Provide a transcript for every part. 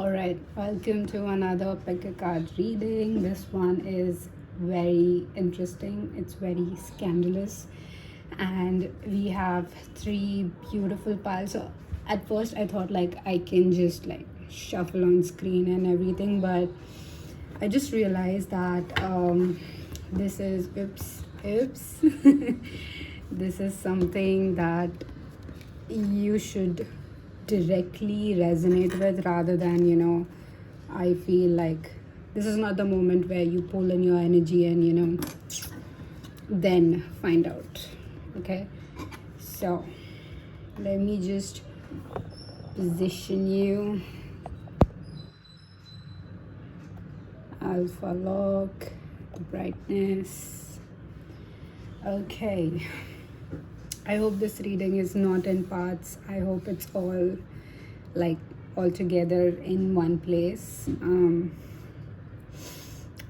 Alright, welcome to another pick a card reading. This one is very interesting, it's very scandalous, and we have three beautiful piles. So, at first, I thought like I can just like shuffle on screen and everything, but I just realized that this is oops, this is something that you should directly resonate with rather than I feel like this is not the moment where you pull in your energy and then find out. Okay, so let me just position you. Alpha lock, brightness. Okay, I hope this reading is not in parts. I hope it's all together in one place.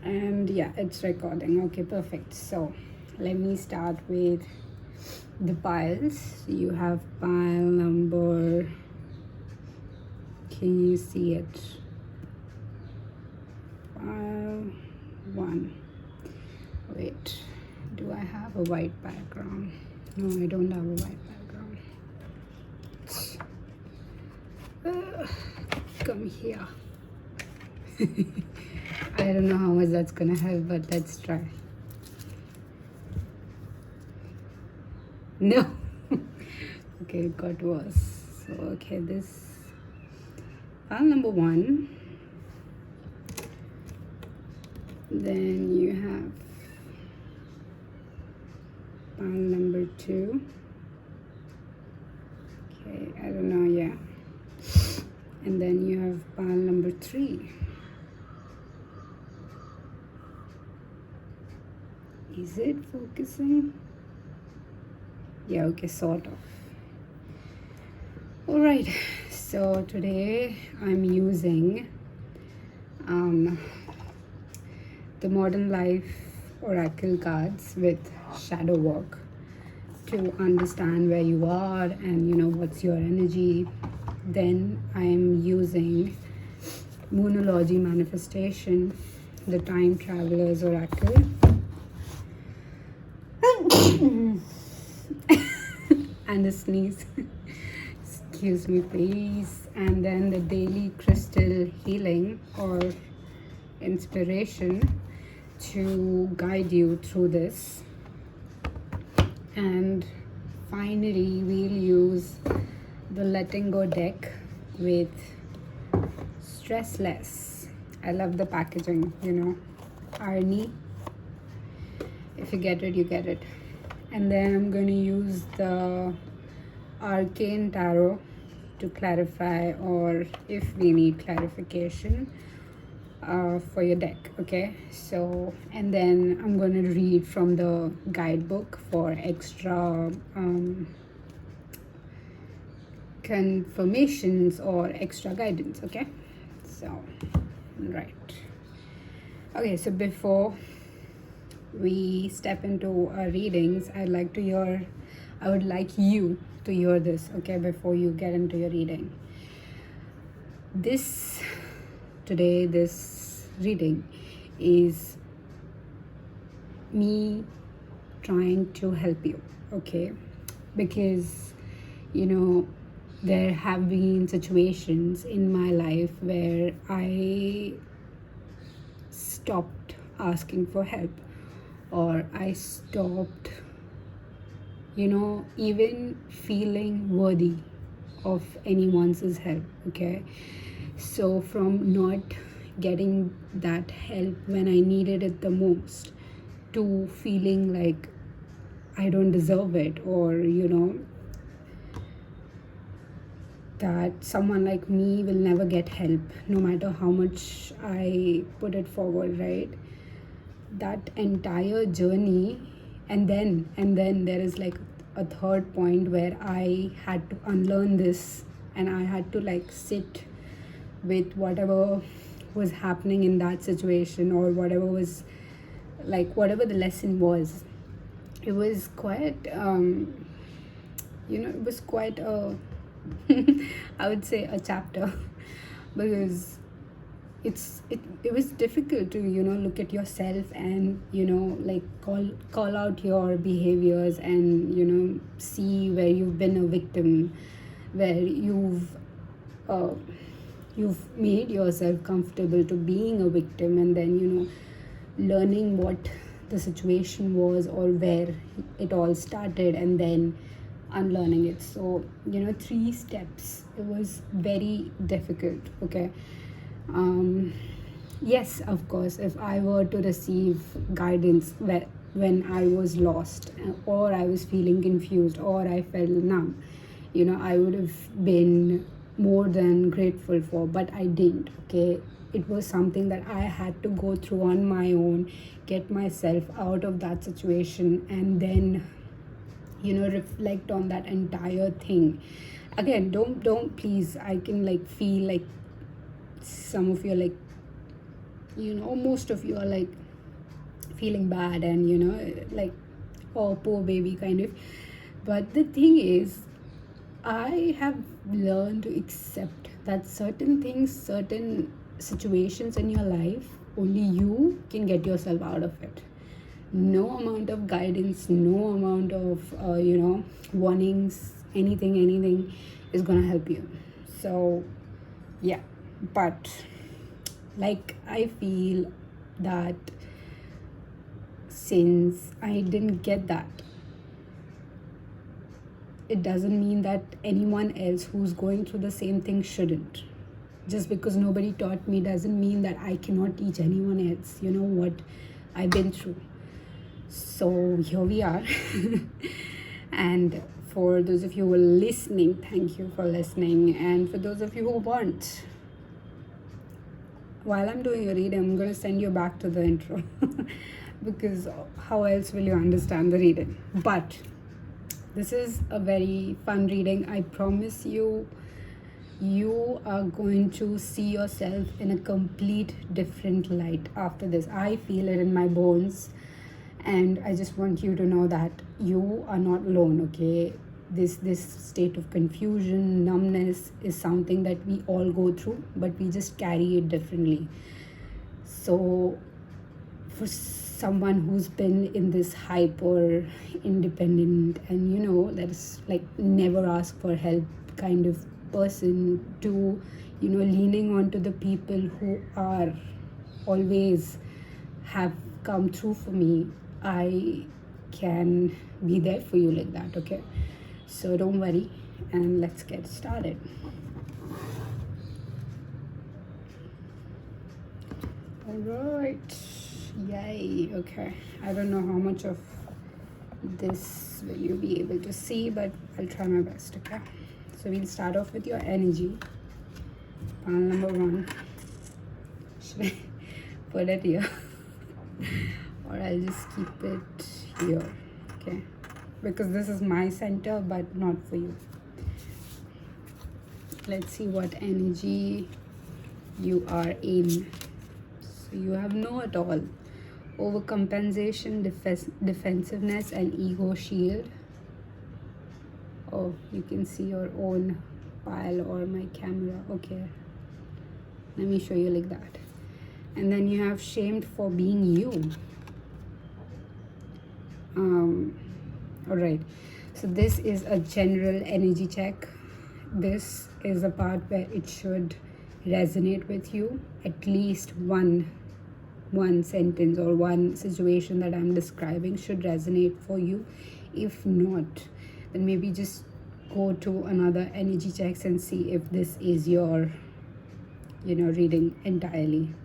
And yeah, it's recording. Okay, perfect. So let me start with the piles. You have pile number, can you see it? Pile 1. Wait, do I have a white background? No, I don't have a white background. Come here. I don't know how much that's gonna help, but let's try. No. Okay, it got worse. So, okay, this pile number 1. Then you have pile number 2. Okay, I don't know, yeah. And then you have pile number 3. Is it focusing? Yeah, okay, sort of. All right, so today I'm using the Modern Life Oracle cards with shadow work to understand where you are and what's your energy. Then I'm using Moonology Manifestation, the Time Traveler's Oracle. And a sneeze. Excuse me, please. And then the Daily Crystal Healing or Inspiration to guide you through this. And finally, we'll use the Letting Go deck with Stress Less. I love the packaging, Arnie. If you get it, you get it. And then I'm going to use the Arcane Tarot to clarify, or if we need clarification for your deck. Okay, so and then I'm going to read from the guidebook for extra confirmations or extra guidance. Okay, so right. Okay, so before we step into our readings, I would like you to hear this, okay, before you get into your reading. This reading is me trying to help you, okay, because there have been situations in my life where I stopped asking for help, or I stopped even feeling worthy of anyone's help. Okay, so from not getting that help when I needed it the most to feeling like I don't deserve it, or that someone like me will never get help no matter how much I put it forward, right? That entire journey, and then there is like a third point where I had to unlearn this, and I had to sit with whatever was happening in that situation, or whatever the lesson was. It was quite it was quite a I would say a chapter, because it was difficult to look at yourself and like call out your behaviors and see where you've been a victim, where uh, you've made yourself comfortable to being a victim, and then learning what the situation was or where it all started, and then unlearning it. So 3 steps. It was very difficult. Okay. Yes, of course, if I were to receive guidance when I was lost, or I was feeling confused, or I felt numb, I would have been more than grateful for, but I didn't. Okay. It was something that I had to go through on my own, get myself out of that situation, and then reflect on that entire thing. Again, don't please, I can like feel like some of you are like, most of you are like feeling bad and like, oh, poor baby, kind of. But the thing is, I have learned to accept that certain things, certain situations in your life, only you can get yourself out of it. No amount of guidance, no amount of warnings, anything is gonna help you. So yeah, but like, I feel that since I didn't get that, it doesn't mean that anyone else who's going through the same thing shouldn't. Just because nobody taught me doesn't mean that I cannot teach anyone else what I've been through. So here we are. And for those of you who are listening, thank you for listening. And for those of you who weren't, while I'm doing a reading, I'm going to send you back to the intro. Because how else will you understand the reading? But this is a very fun reading. I promise you, you are going to see yourself in a complete different light after this. I feel it in my bones. And I just want you to know that you are not alone, okay? This state of confusion, numbness is something that we all go through, but we just carry it differently. So for someone who's been in this hyper independent and that is like never ask for help kind of person, to leaning on to the people who are always have come through for me, I can be there for you like that. Okay, so don't worry, and let's get started. All right, yay. Okay, I don't know how much of this will you be able to see, but I'll try my best. Okay, so we'll start off with your energy. Pile number 1. Should I put it here? Or I'll just keep it here, okay? Because this is my center, but not for you. Let's see what energy you are in. So you have no at all. Overcompensation, defensiveness, and ego shield. Oh, you can see your own pile or my camera. Okay, let me show you like that. And then you have shamed for being you. All right, so this is a general energy check. This is a part where it should resonate with you. At least one sentence or one situation that I'm describing should resonate for you. If not, then maybe just go to another energy checks and see if this is your reading entirely.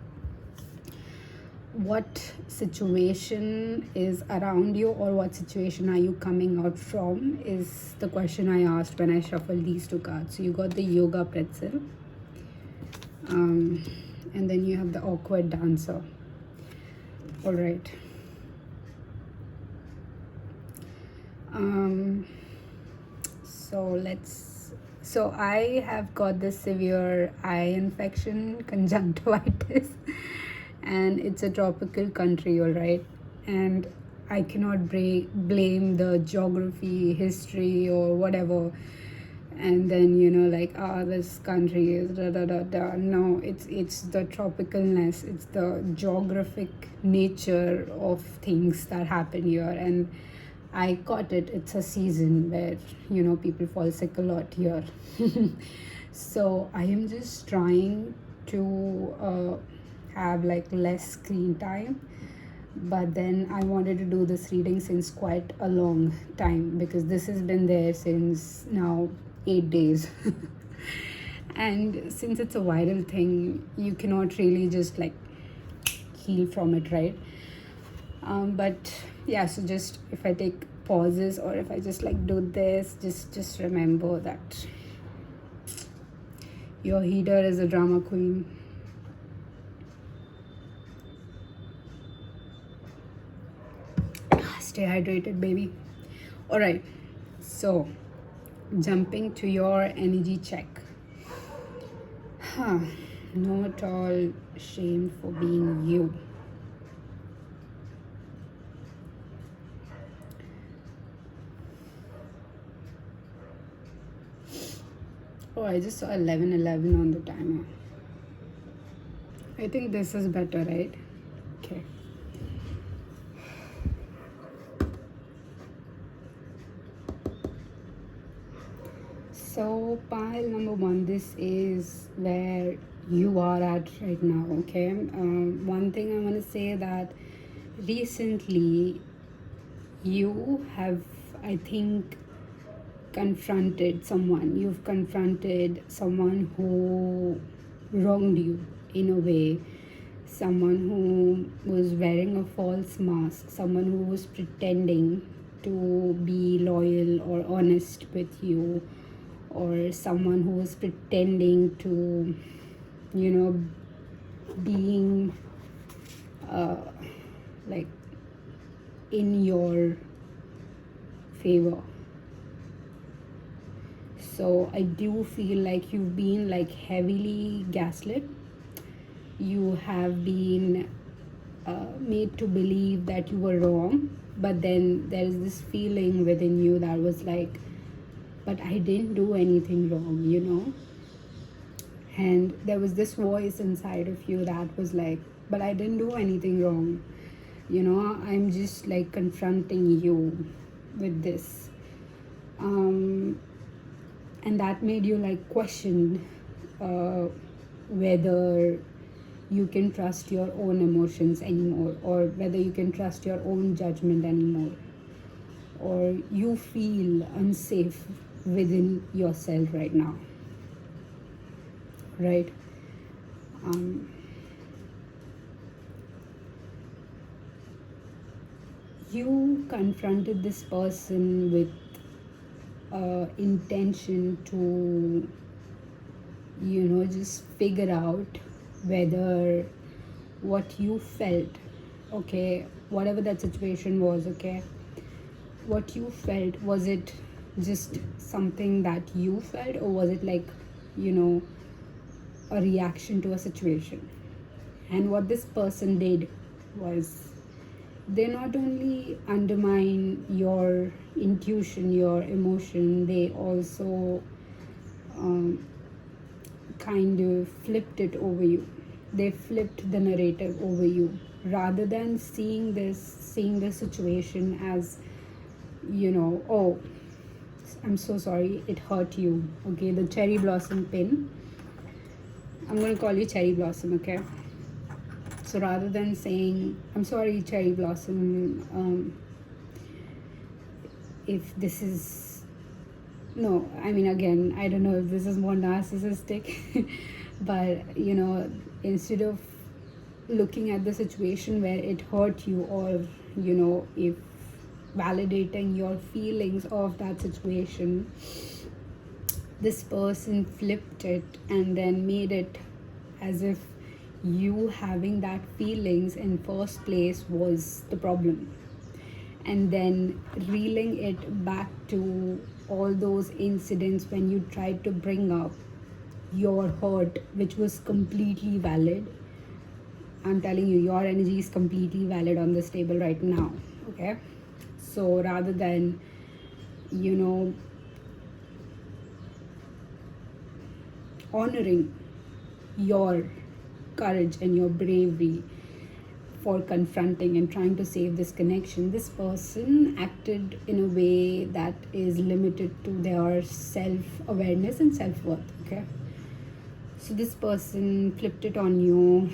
What situation is around you, or what situation are you coming out from, is the question I asked when I shuffled these 2 cards. So you got the yoga pretzel, and then you have the awkward dancer. All right. So I have got this severe eye infection, conjunctivitis, and it's a tropical country, all right? And I cannot blame the geography, history, or whatever and then like, this country is da da da da. No, it's the tropicalness, it's the geographic nature of things that happen here. And I caught it. It's a season where people fall sick a lot here. So I am just trying to have like less screen time, but then I wanted to do this reading since quite a long time, because this has been there since now 8 days. And since it's a viral thing, you cannot really just like heal from it, right? But yeah, so just if I take pauses, or if I just like do this, just remember that your healer is a drama queen. Stay hydrated, baby. All right, so jumping to your energy check. Not all shame for being you. Oh, I just saw 11:11 on the timer. I think this is better, right? Okay. So pile number 1, this is where you are at right now, okay? One thing I want to say, that recently you have, I think, confronted someone. You've confronted someone who wronged you in a way, someone who was wearing a false mask, someone who was pretending to be loyal or honest with you, or someone who was pretending to being like in your favor. So I do feel like you've been like heavily gaslit. You have been made to believe that you were wrong, but then there is this feeling within you that was like, but I didn't do anything wrong. And there was this voice inside of you that was like, but I didn't do anything wrong. I'm just like confronting you with this. And that made you like question whether you can trust your own emotions anymore, or whether you can trust your own judgment anymore, or you feel unsafe within yourself right now, right? You confronted this person with intention to just figure out whether what you felt, okay, whatever that situation was, okay, what you felt, was it just something that you felt, or was it like a reaction to a situation? And what this person did was, they not only undermine your intuition, your emotion, they also kind of flipped it over you. They flipped the narrative over you, rather than seeing the situation as oh, I'm so sorry, it hurt you, okay, the cherry blossom pin. I'm going to call you Cherry Blossom, okay? So rather than saying, I'm sorry, Cherry Blossom, if this is, no, I mean, again, I don't know if this is more narcissistic, but, instead of looking at the situation where it hurt you, or, if validating your feelings of that situation, this person flipped it and then made it as if you having that feelings in first place was the problem, and then reeling it back to all those incidents when you tried to bring up your hurt, which was completely valid. I'm telling you, your energy is completely valid on this table right now, okay? So rather than honoring your courage and your bravery for confronting and trying to save this connection. This person acted in a way that is limited to their self-awareness and self-worth, okay? So this person flipped it on you,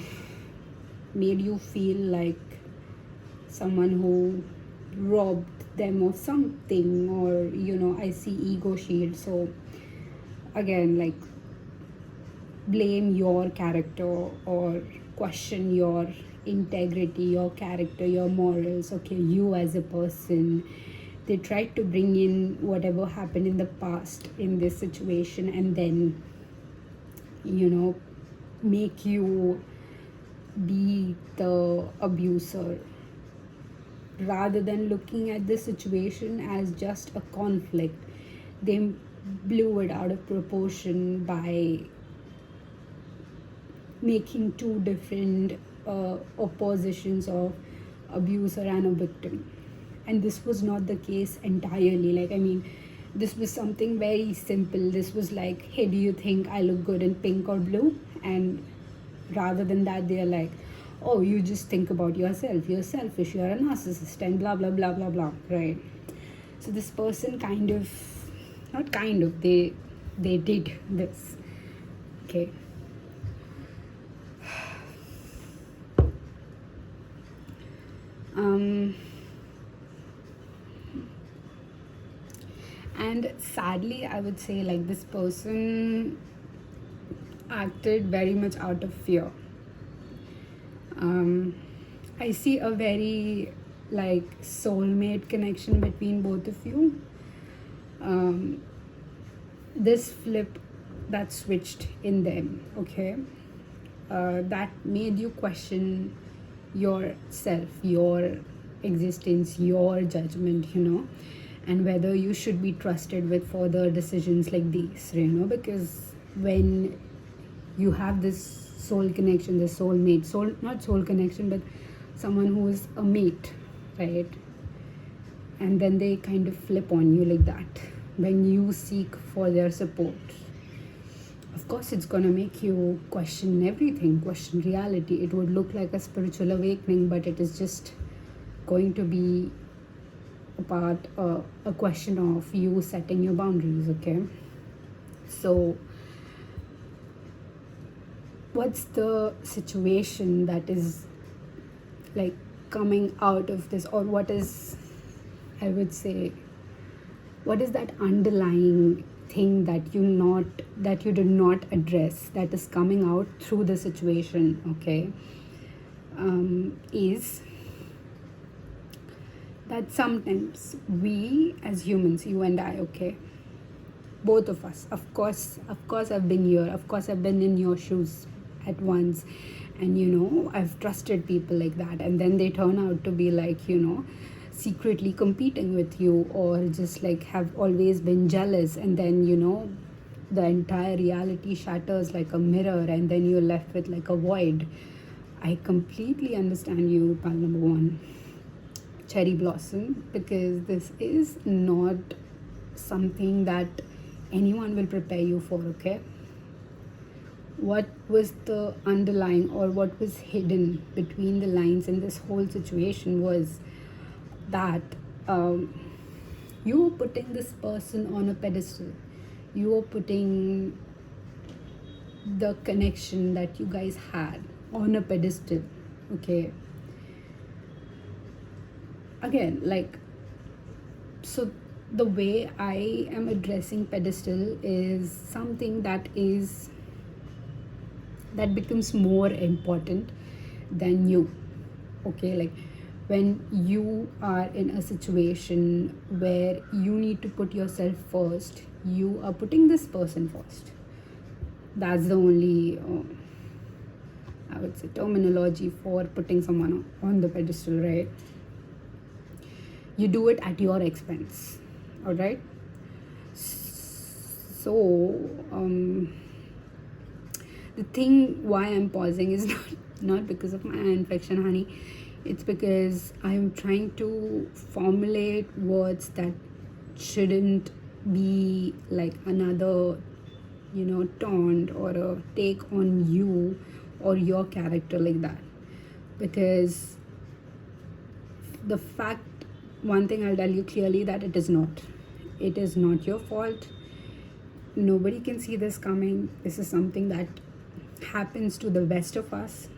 made you feel like someone who robbed them of something, or I see ego shield. So again, like, blame your character or question your integrity, your character, your morals, okay, you as a person. They tried to bring in whatever happened in the past in this situation, and then make you be the abuser, rather than looking at the situation as just a conflict. They blew it out of proportion by making two different oppositions of abuser and a victim. And this was not the case entirely. Like, I mean, this was something very simple. This was like, hey, do you think I look good in pink or blue? And rather than that, they're like, oh, you just think about yourself, you're selfish, you're a narcissist, and blah blah blah blah blah, right? So this person they did this, okay? And sadly, I would say, like, this person acted very much out of fear. I see a very, like, soulmate connection between both of you. This flip that switched in them, okay, that made you question yourself, your existence, your judgment, and whether you should be trusted with further decisions like these, because when you have this soul connection, this soulmate, not soul connection, but someone who is a mate, right? And then they kind of flip on you like that when you seek for their support. Of course, it's gonna make you question everything, question reality. It would look like a spiritual awakening, but it is just going to be a question of you setting your boundaries, okay? So what's the situation that is, like, coming out of this, or what is, I would say, what is that underlying thing that you did not address, that is coming out through the situation, okay? Is that sometimes we as humans, you and I, okay, both of us, of course I've been here, of course I've been in your shoes at once, and I've trusted people like that, and then they turn out to be like, secretly competing with you, or just like have always been jealous, and then the entire reality shatters like a mirror, and then you're left with like a void. I completely understand you, pal number one, cherry blossom, because this is not something that anyone will prepare you for, okay? What was the underlying, or what was hidden between the lines in this whole situation was that you were putting this person on a pedestal. You were putting the connection that you guys had on a pedestal, okay? Again, like, so the way I am addressing pedestal is something that becomes more important than you, okay? Like, when you are in a situation where you need to put yourself first, you are putting this person first. That's the only I would say terminology for putting someone on the pedestal, right? You do it at your expense, all right? So the thing why I'm pausing is not because of my infection, honey. It's because I'm trying to formulate words that shouldn't be like another, taunt or a take on you or your character like that. Because the fact, one thing I'll tell you clearly, that it is not your fault. Nobody can see this coming. This is something that happens to the best of us.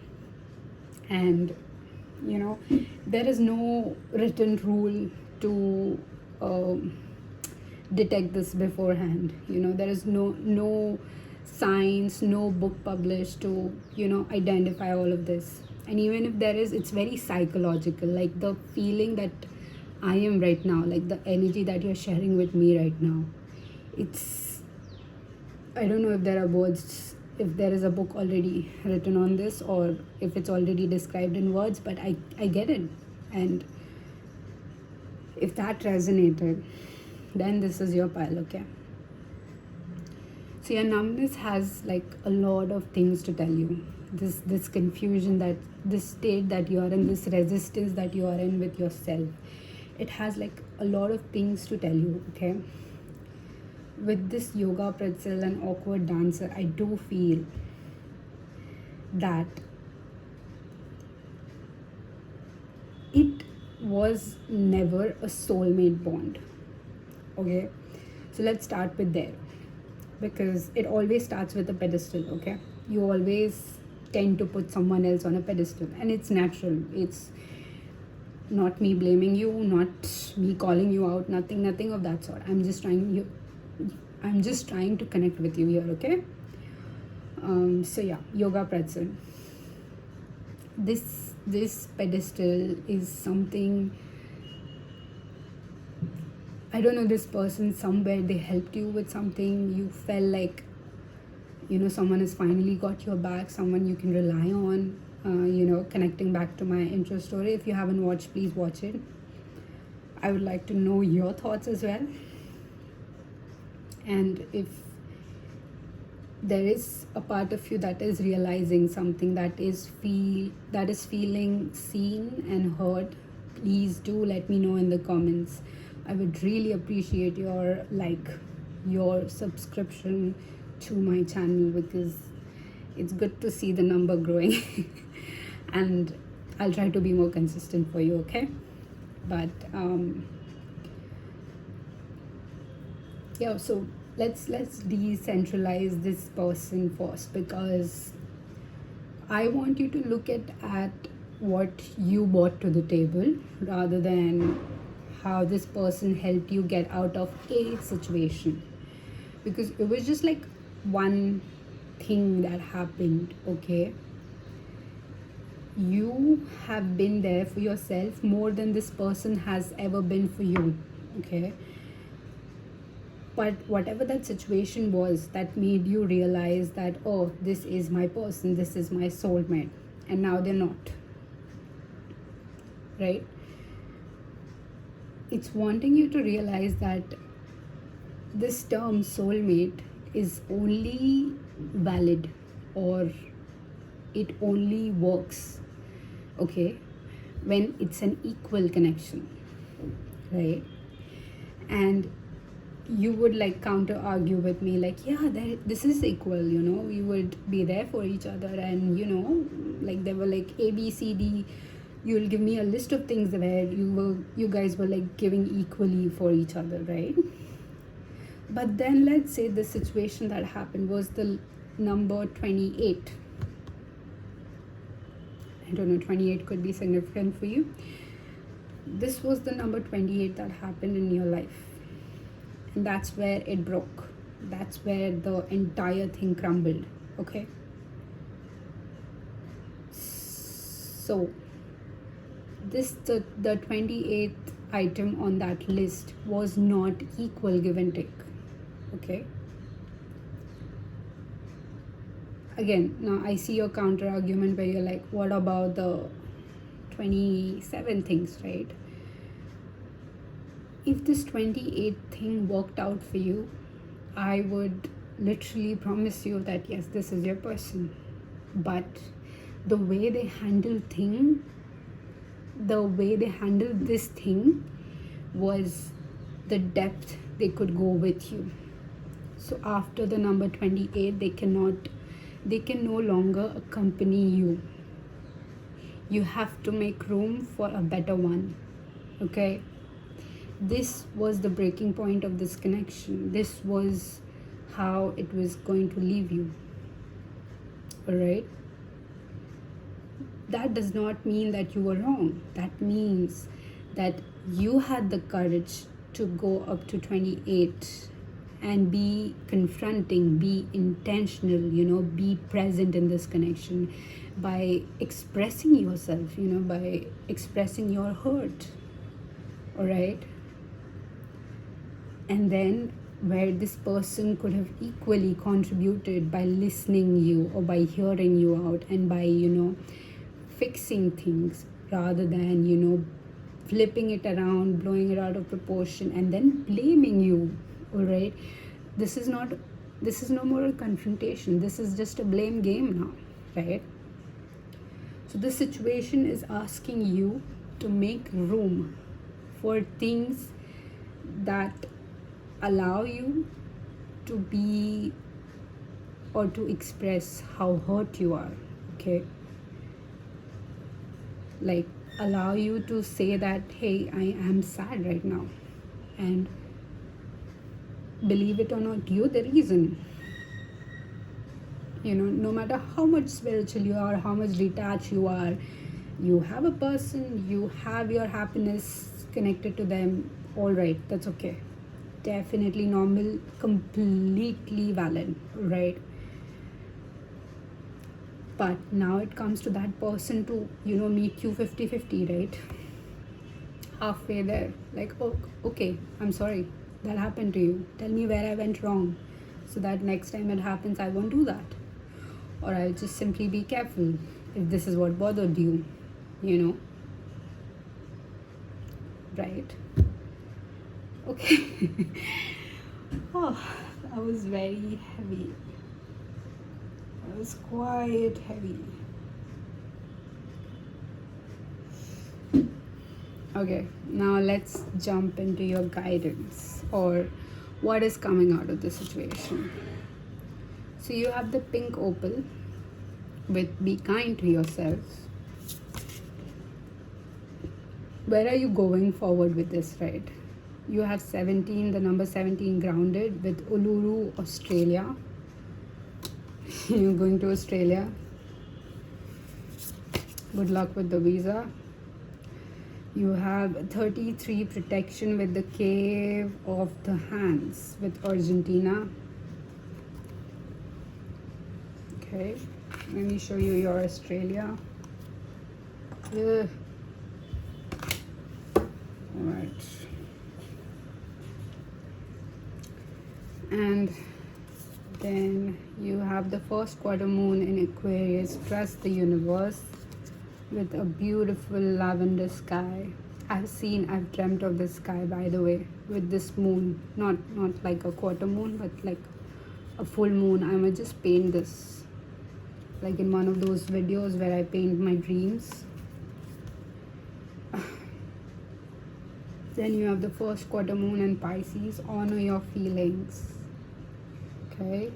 And there is no written rule to detect this beforehand. There is no science, no book published to identify all of this. And even if there is, it's very psychological. Like the feeling that I am right now, like the energy that you're sharing with me right now, it's, I don't know if there are words, if there is a book already written on this, or if it's already described in words, but I get it. And if that resonated, then this is your pile, okay? So your numbness has like a lot of things to tell you. This confusion, that this state that you are in, this resistance that you are in with yourself, it has like a lot of things to tell you, okay? With this yoga pretzel and awkward dancer, I do feel that it was never a soulmate bond, okay? So let's start with there, because it always starts with a pedestal, okay? You always tend to put someone else on a pedestal, and it's natural. It's not me blaming you, not me calling you out, nothing of that sort. I'm just trying to connect with you here, okay? So yeah, yoga pretzel. This pedestal is something, I don't know, this person somewhere, they helped you with something. You felt like someone has finally got your back, someone you can rely on. Connecting back to my intro story, if you haven't watched, please watch it. I would like to know your thoughts as well. And if there is a part of you that is realizing something, that is feeling seen and heard, please do let me know in the comments. I would really appreciate your subscription to my channel, because it's good to see the number growing. And I'll try to be more consistent for you, okay? But yeah, so let's decentralize this person first, because I want you to look at what you brought to the table, rather than how this person helped you get out of a situation. Because it was just like one thing that happened, okay? You have been there for yourself more than this person has ever been for you, okay? But whatever that situation was that made you realize that, oh, this is my person, this is my soulmate, and now they're not, right? It's wanting you to realize that this term soulmate is only valid, or it only works, okay, when it's an equal connection, right? And you would like counter argue with me like, yeah, this is equal, we would be there for each other, and like there were like A, B, C, D. You'll give me a list of things where you guys were like giving equally for each other, right? But then let's say the situation that happened was the number 28. I don't know, 28 could be significant for you. This was the number 28 that happened in your life. And that's where it broke. That's where the entire thing crumbled, okay? So the 28th item on that list was not equal give and take, okay? Again, now I see your counter argument where you're like, what about the 27 things, right? If this 28th thing worked out for you, I would literally promise you that yes, this is your person. But the way they handled this thing was the depth they could go with you. So after the number 28, they can no longer accompany you. You have to make room for a better one. Okay, this was the breaking point of this connection. This was how it was going to leave you. All right, that does not mean that you were wrong. That means that you had the courage to go up to 28 and be confronting, be intentional, be present in this connection by expressing yourself, by expressing your hurt. All right, and then where this person could have equally contributed by listening you or by hearing you out and by fixing things rather than flipping it around, blowing it out of proportion, and then blaming you. All right, this is no more a confrontation. This is just a blame game now, right? So this situation is asking you to make room for things that allow you to be or to express how hurt you are. Okay, like allow you to say that, hey, I am sad right now, and believe it or not, you're the reason. No matter how much spiritual you are, how much detached you are, you have a person, you have your happiness connected to them. All right, that's okay, definitely normal, completely valid, right? But now it comes to that person to meet you 50-50, right? Halfway there, like, oh, okay, I'm sorry that happened to you, tell me where I went wrong so that next time it happens I won't do that, or I'll just simply be careful if this is what bothered you, right? Okay. Oh, that was very heavy. That was quite heavy. Okay, now let's jump into your guidance or what is coming out of the situation. So you have the pink opal with be kind to yourself. Where are you going forward with this, right? You have 17, the number 17 grounded with Uluru, Australia. You're going to Australia. Good luck with the visa. You have 33 protection with the cave of the hands with Argentina. Okay, let me show you your Australia. Alright. And then you have the first quarter moon in Aquarius. Trust the universe with a beautiful lavender sky. I've dreamt of this sky, by the way, with this moon. Not like a quarter moon, but like a full moon. I might just paint this, like in one of those videos where I paint my dreams. Then you have the first quarter moon in Pisces. Honor your feelings. Okay.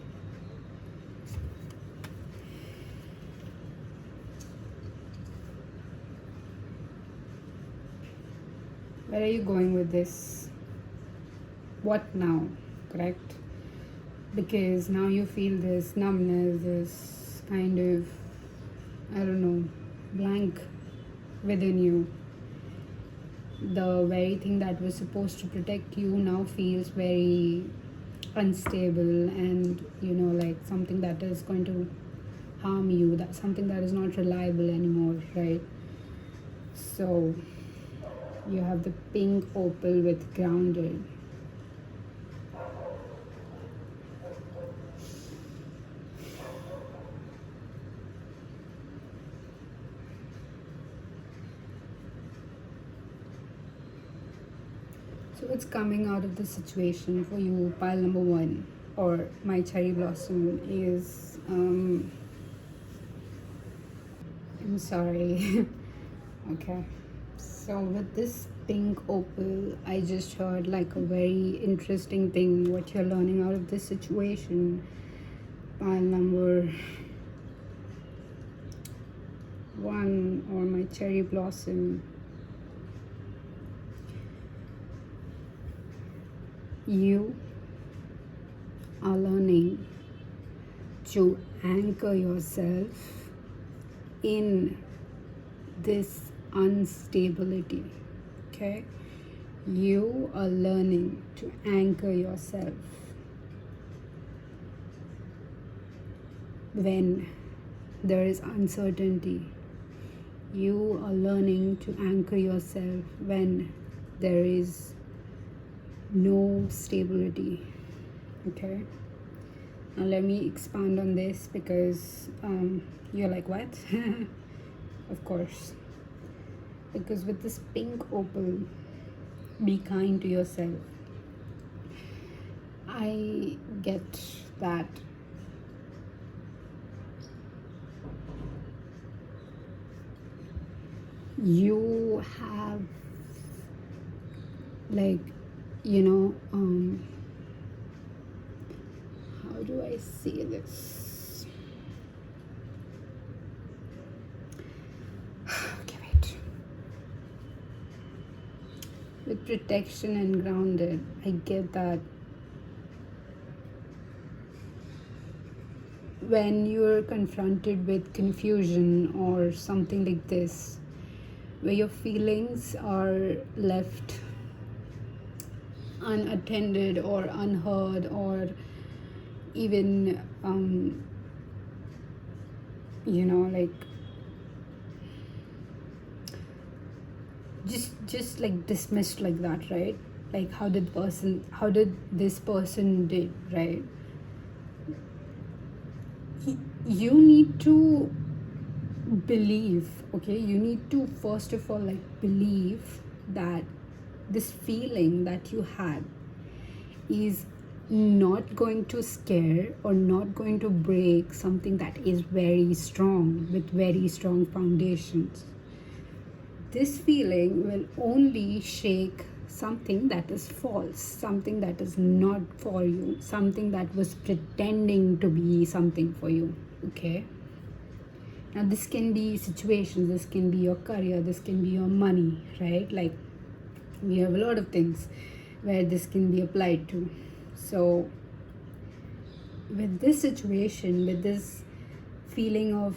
Where are you going with this? What now? Correct? Because now you feel this numbness, this kind of, I don't know, blank within you. The very thing that was supposed to protect you now feels very unstable and like something that is going to harm you, that something that is not reliable anymore, right? So you have the pink opal with grounded. So what's coming out of the situation for you, pile number 1 or my cherry blossom, is I'm sorry. Okay, So with this pink opal, I just heard like a very interesting thing what you're learning out of this situation. Pile number 1, or my cherry blossom. You are learning to anchor yourself in this instability. Okay, you are learning to anchor yourself when there is uncertainty. You are learning to anchor yourself when there is no stability. Okay, now let me expand on this because you're like, what? Of course, because with this pink opal, be kind to yourself. I get that you have, like, how do I say this? Okay, wait. With protection and grounded, I get that when you're confronted with confusion or something like this, where your feelings are left unattended or unheard, or even like just like dismissed like that, right? Like how did this person did, right? You need to believe, okay? You need to first of all like believe that this feeling that you had is not going to scare or not going to break something that is very strong, with very strong foundations. This feeling will only shake something that is false, something that is not for you, something that was pretending to be something for you. Okay, now this can be situations, this can be your career, this can be your money, right? Like we have a lot of things where this can be applied to. So with this situation, with this feeling of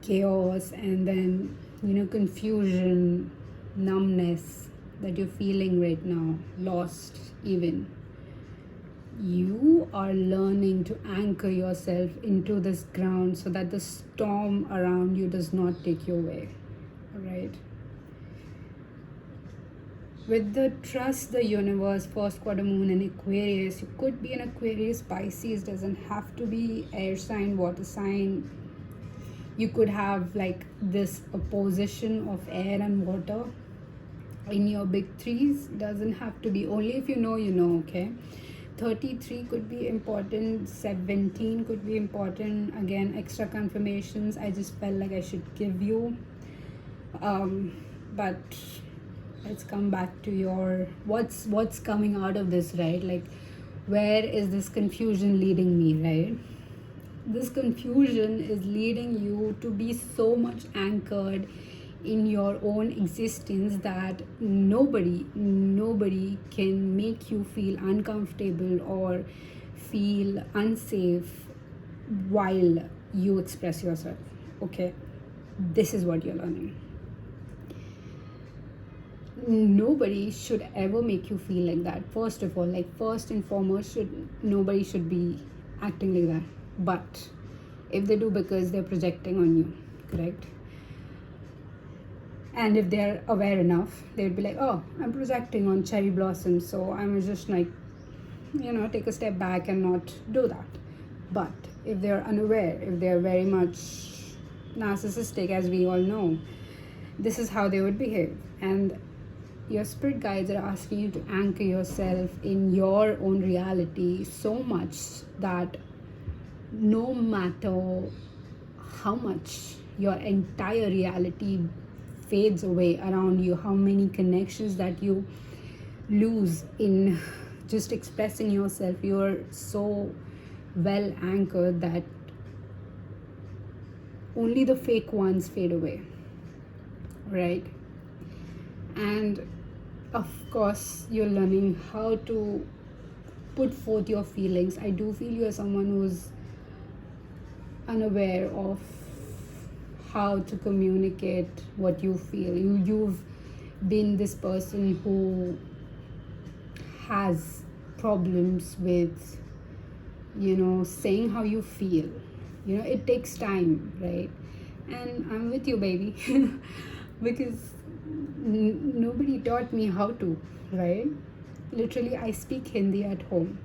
chaos and then confusion, numbness that you're feeling right now, lost even, you are learning to anchor yourself into this ground so that the storm around you does not take you away. All right, with the trust the universe, first quarter moon in Aquarius. You could be an Aquarius, Pisces, doesn't have to be air sign, water sign. You could have like this opposition of air and water in your big threes. Doesn't have to be, only if you know, okay? 33 could be important, 17 could be important. Again, extra confirmations I just felt like I should give you. But let's come back to your what's coming out of this, right? Like, where is this confusion leading me, right? This confusion is leading you to be so much anchored in your own existence that nobody can make you feel uncomfortable or feel unsafe while you express yourself. Okay, this is what you're learning. Nobody should ever make you feel like that. First of all, like, first and foremost, nobody should be acting like that. But if they do, because they're projecting on you, correct? And if they're aware enough, they'd be like, oh, I'm projecting on cherry blossom, so I'm just like, take a step back and not do that. But if they're unaware, if they're very much narcissistic, as we all know, this is how they would behave. And your spirit guides are asking you to anchor yourself in your own reality so much that no matter how much your entire reality fades away around you, how many connections that you lose in just expressing yourself. You're so well anchored that only the fake ones fade away, right? And of course, you're learning how to put forth your feelings. I do feel you're someone who's unaware of how to communicate what you feel. You've been this person who has problems with, saying how you feel. It takes time, right? And I'm with you, baby. Because nobody taught me how to, right? Literally, I speak Hindi at home,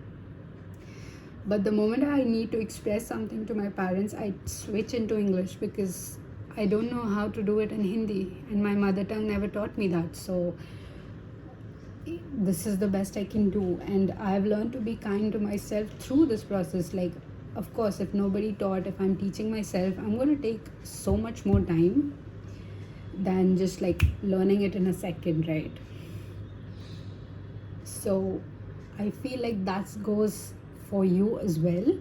but the moment I need to express something to my parents, I switch into English because I don't know how to do it in Hindi, and my mother tongue never taught me that. So this is the best I can do, and I've learned to be kind to myself through this process. Like, of course, if nobody taught, if I'm teaching myself, I'm going to take so much more time than just like learning it in a second, right? So I feel like that goes for you as well,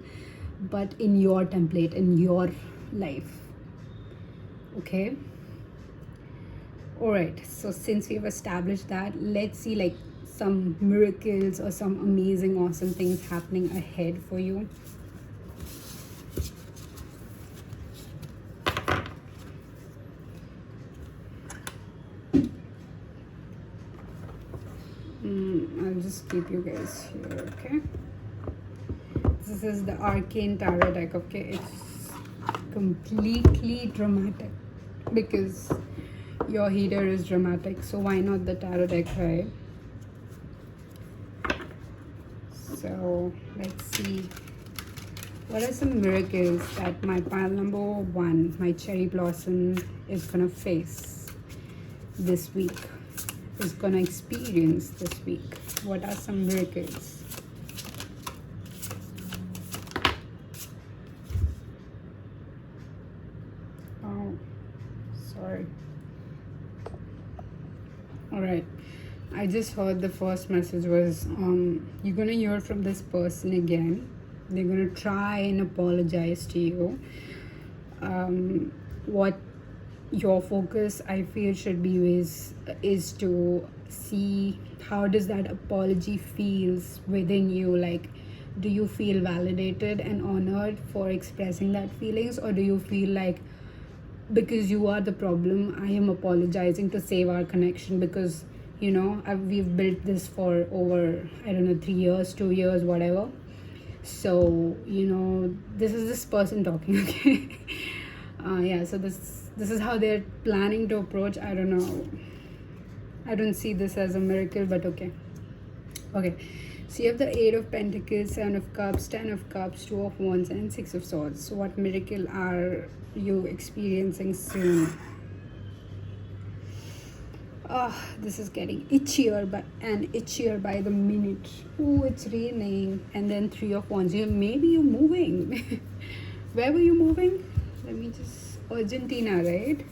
but in your template, in your life. Okay, all right, so since we've established that, let's see like some miracles or some amazing awesome things happening ahead for you. I'll just keep you guys here, okay? This is the Arcane Tarot deck, okay? It's completely dramatic because your healer is dramatic, so why not the tarot deck, right? So let's see, what are some miracles that my pile number 1, my cherry blossom, is gonna face this week, is gonna experience this week? What are some miracles? Oh, sorry. All right, I just heard the first message was you're gonna hear from this person again. They're gonna try and apologize to you. What your focus, I feel, should be is to see how does that apology feels within you. Like, do you feel validated and honored for expressing that feelings, or do you feel like because you are the problem, I am apologizing to save our connection? Because we've built this for over, I don't know, 3 years, 2 years, whatever. So this is this person talking, okay? Yeah, so this is how they're planning to approach. I don't know, I don't see this as a miracle, but okay. So you have the 8 of Pentacles, 7 of Cups, 10 of Cups, 2 of Wands, and 6 of Swords. So what miracle are you experiencing soon? This is getting itchier by the minute. Oh, it's raining. And then 3 of Wands. Maybe you're moving. Where were you moving? Let me just... Argentina, right?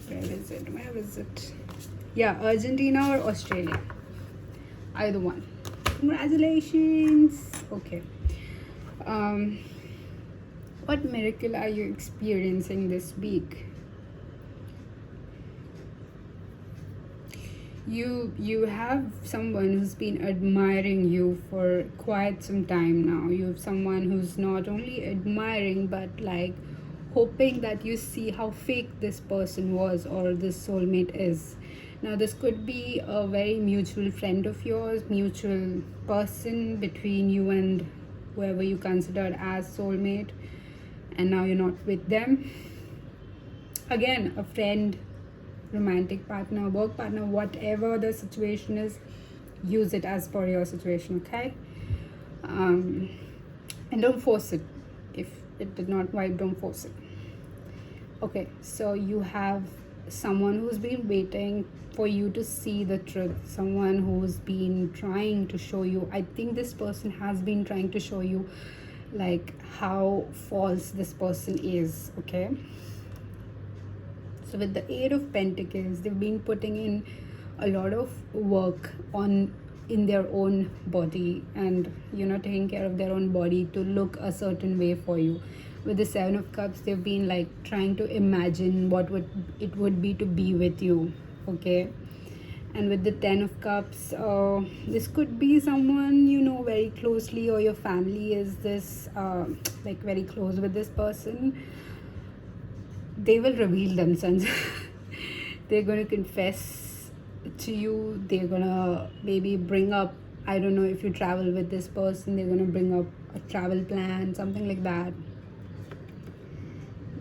Where is it? Yeah, Argentina or Australia. Either one. Congratulations. Okay. What miracle are you experiencing this week? You have someone who's been admiring you for quite some time now. You have someone who's not only admiring but like hoping that you see how fake this person was or this soulmate is. Now this could be a very mutual friend of yours, mutual person between you and whoever you considered as soulmate, and now you're not with them. Again, a friend, romantic partner, work partner, whatever the situation is, use it as per your situation, okay? And don't force it. If it did not vibe, don't force it. Okay, so you have someone who's been waiting for you to see the truth, someone who's been trying to show you. I think this person has been trying to show you like how false this person is, okay? So with the Eight of Pentacles, they've been putting in a lot of work on in their own body, and taking care of their own body to look a certain way for you. With the Seven of Cups, they've been like trying to imagine what would be to be with you. Okay. And with the Ten of Cups, this could be someone you know very closely, or your family is this like very close with this person. They will reveal themselves. They're going to confess to you. They're going to maybe bring up, I don't know, if you travel with this person, they're going to bring up a travel plan, something like that.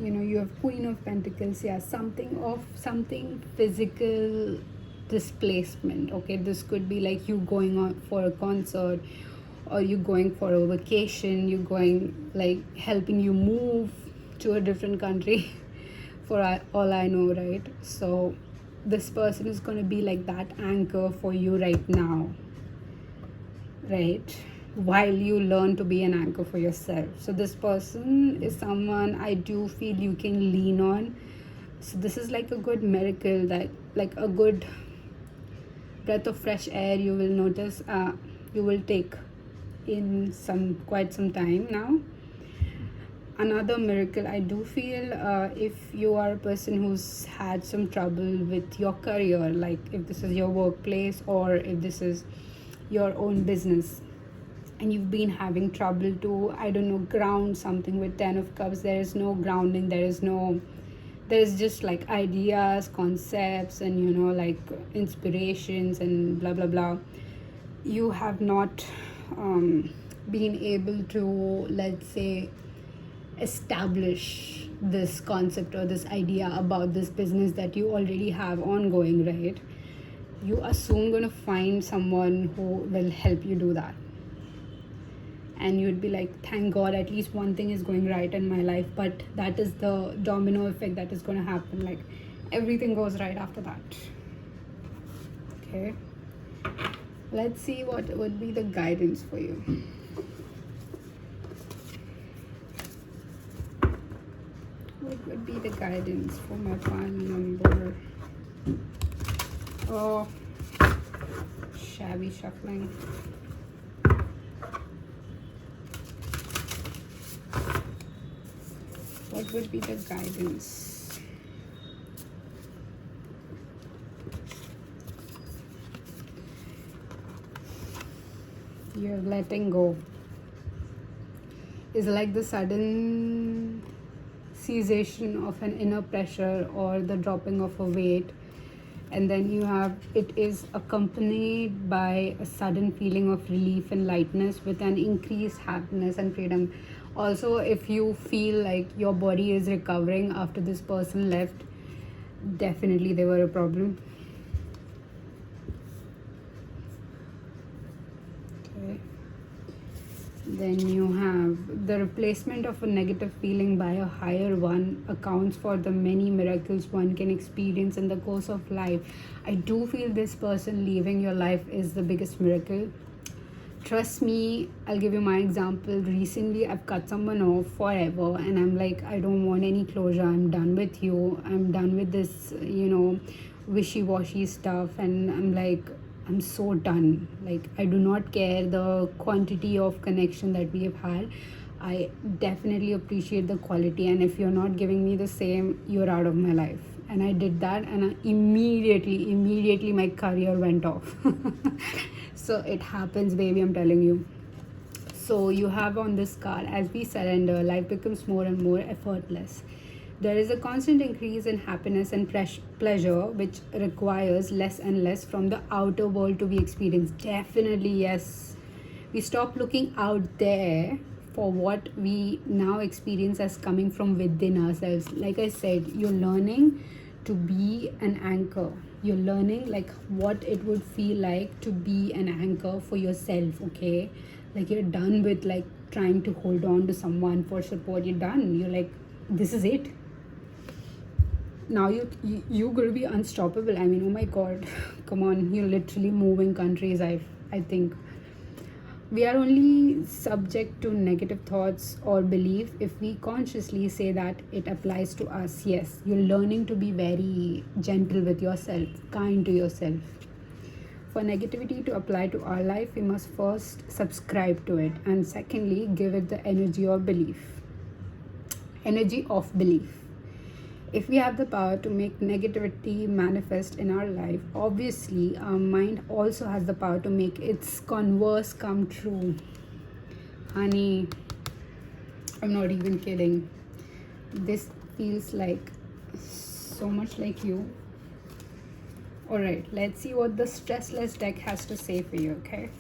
You have Queen of Pentacles. Yeah, something physical displacement. Okay, this could be like you going on for a concert, or you going for a vacation, you going like helping you move to a different country. For all I know, right? So this person is going to be like that anchor for you right now, right? While you learn to be an anchor for yourself. So this person is someone I do feel you can lean on. So this is like a good miracle, that like a good breath of fresh air you will notice, you will take in quite some time now. Another miracle I do feel, if you are a person who's had some trouble with your career, like if this is your workplace or if this is your own business, and you've been having trouble to, I don't know, ground something. With Ten of Cups, there is no grounding, there is just like ideas, concepts, and like inspirations and blah blah blah. You have not been able to, let's say, establish this concept or this idea about this business that you already have ongoing, right? You are soon going to find someone who will help you do that, and you'd be like, thank God, at least one thing is going right in my life. But that is the domino effect that is going to happen, like everything goes right after that. Okay, let's see what would be the guidance for you. What would be the guidance for my final number? Oh, shabby shuffling. What would be the guidance? You're letting go. Is like the sudden cessation of an inner pressure or the dropping of a weight, and then you have, it is accompanied by a sudden feeling of relief and lightness with an increased happiness and freedom. Also, if you feel like your body is recovering after this person left, definitely they were a problem. Okay. Then you have the replacement of a negative feeling by a higher one accounts for the many miracles one can experience in the course of life. I do feel this person leaving your life is the biggest miracle. Trust me, I'll give you my example. Recently, I've cut someone off forever, and I'm like, I don't want any closure. I'm done with you. I'm done with this, wishy-washy stuff. And I'm like, I'm so done. Like, I do not care the quantity of connection that we have had. I definitely appreciate the quality. And if you're not giving me the same, you're out of my life. And I did that, and immediately my career went off. So it happens, baby, I'm telling you. So you have on this card, as we surrender, life becomes more and more effortless. There is a constant increase in happiness and pleasure, which requires less and less from the outer world to be experienced. Definitely, yes. We stop looking out there for what we now experience as coming from within ourselves. Like I said, you're learning to be an anchor. You're learning like what it would feel like to be an anchor for yourself, okay? Like you're done with like trying to hold on to someone for support. You're done. You're like, this is it. Now you're gonna be unstoppable. I mean, oh my God, come on, you're literally moving countries, I think. We are only subject to negative thoughts or belief if we consciously say that it applies to us. Yes, you're learning to be very gentle with yourself, kind to yourself. For negativity to apply to our life, we must first subscribe to it, and secondly, give it the energy of belief. Energy of belief. If we have the power to make negativity manifest in our life, obviously our mind also has the power to make its converse come true. Honey, I'm not even kidding. This feels like so much like you. Alright, let's see what the stressless deck has to say for you, okay?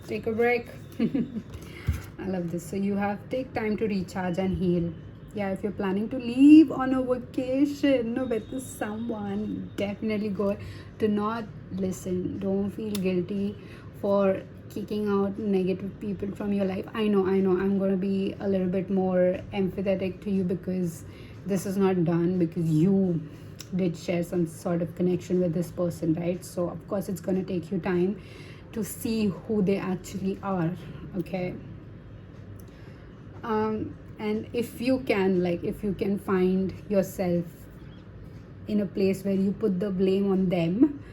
Take a break. I love this. So you have take time to recharge and heal. Yeah, if you're planning to leave on a vacation with someone, definitely go. Do not listen. Don't feel guilty for kicking out negative people from your life. I know. I'm going to be a little bit more empathetic to you because this is not done because you did share some sort of connection with this person, right? So, of course, it's going to take you time to see who they actually are, okay? And if you can find yourself in a place where you put the blame on them,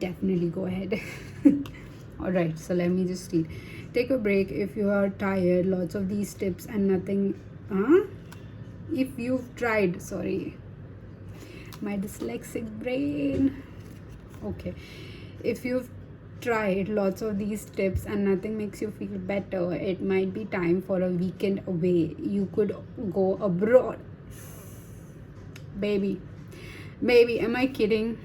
definitely go ahead. All right, so let me just read. Take a break if you are tired. Lots of these tips and nothing. If you've tried, sorry, my dyslexic brain. Okay, if you've tried lots of these tips and nothing makes you feel better, it might be time for a weekend away. You could go abroad. Baby, am I kidding?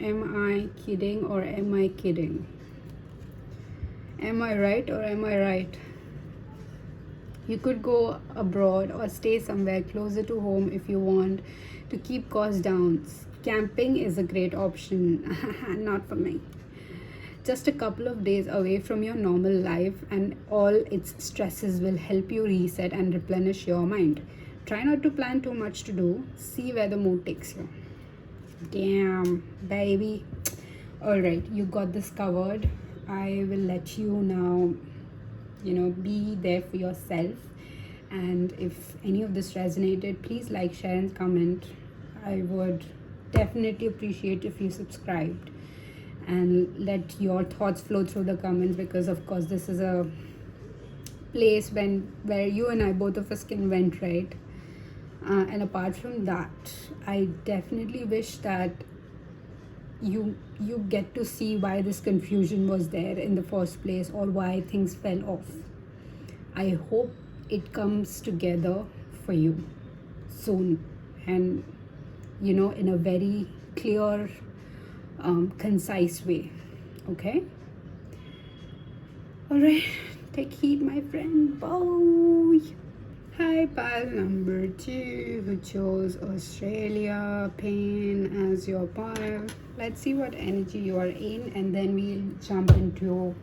Or am I kidding? Am I right or am I right? You could go abroad or stay somewhere closer to home if you want to keep costs down. Camping is a great option. Not for me. Just a couple of days away from your normal life and all its stresses will help you reset and replenish your mind. Try not to plan too much to do. See where the mood takes you. Damn, baby. Alright, you got this covered. I will let you now, be there for yourself. And if any of this resonated, please like, share, and comment. I would definitely appreciate if you subscribed and let your thoughts flow through the comments, because of course this is a place where you and I, both of us, can vent, right? And apart from that, I definitely wish that you get to see why this confusion was there in the first place or why things fell off. I hope it comes together for you soon, and in a very clear, concise way. Okay, all right, take heed, my friend. Bye. Hi, pal number 2 who chose Australia pain as your pile. Let's see what energy you are in, and then we'll jump into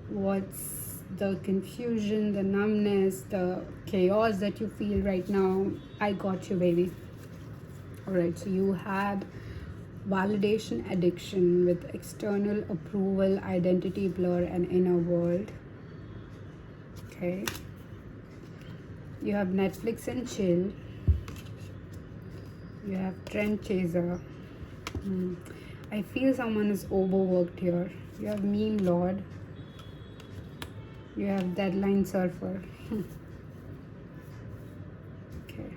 what's the confusion, the numbness, the chaos that you feel right now. I got you, baby. All right, so you had validation addiction with external approval, identity blur, and inner world. Okay, you have Netflix and chill. You have trend chaser. I feel someone is overworked here. You have meme lord. You have deadline surfer. Okay,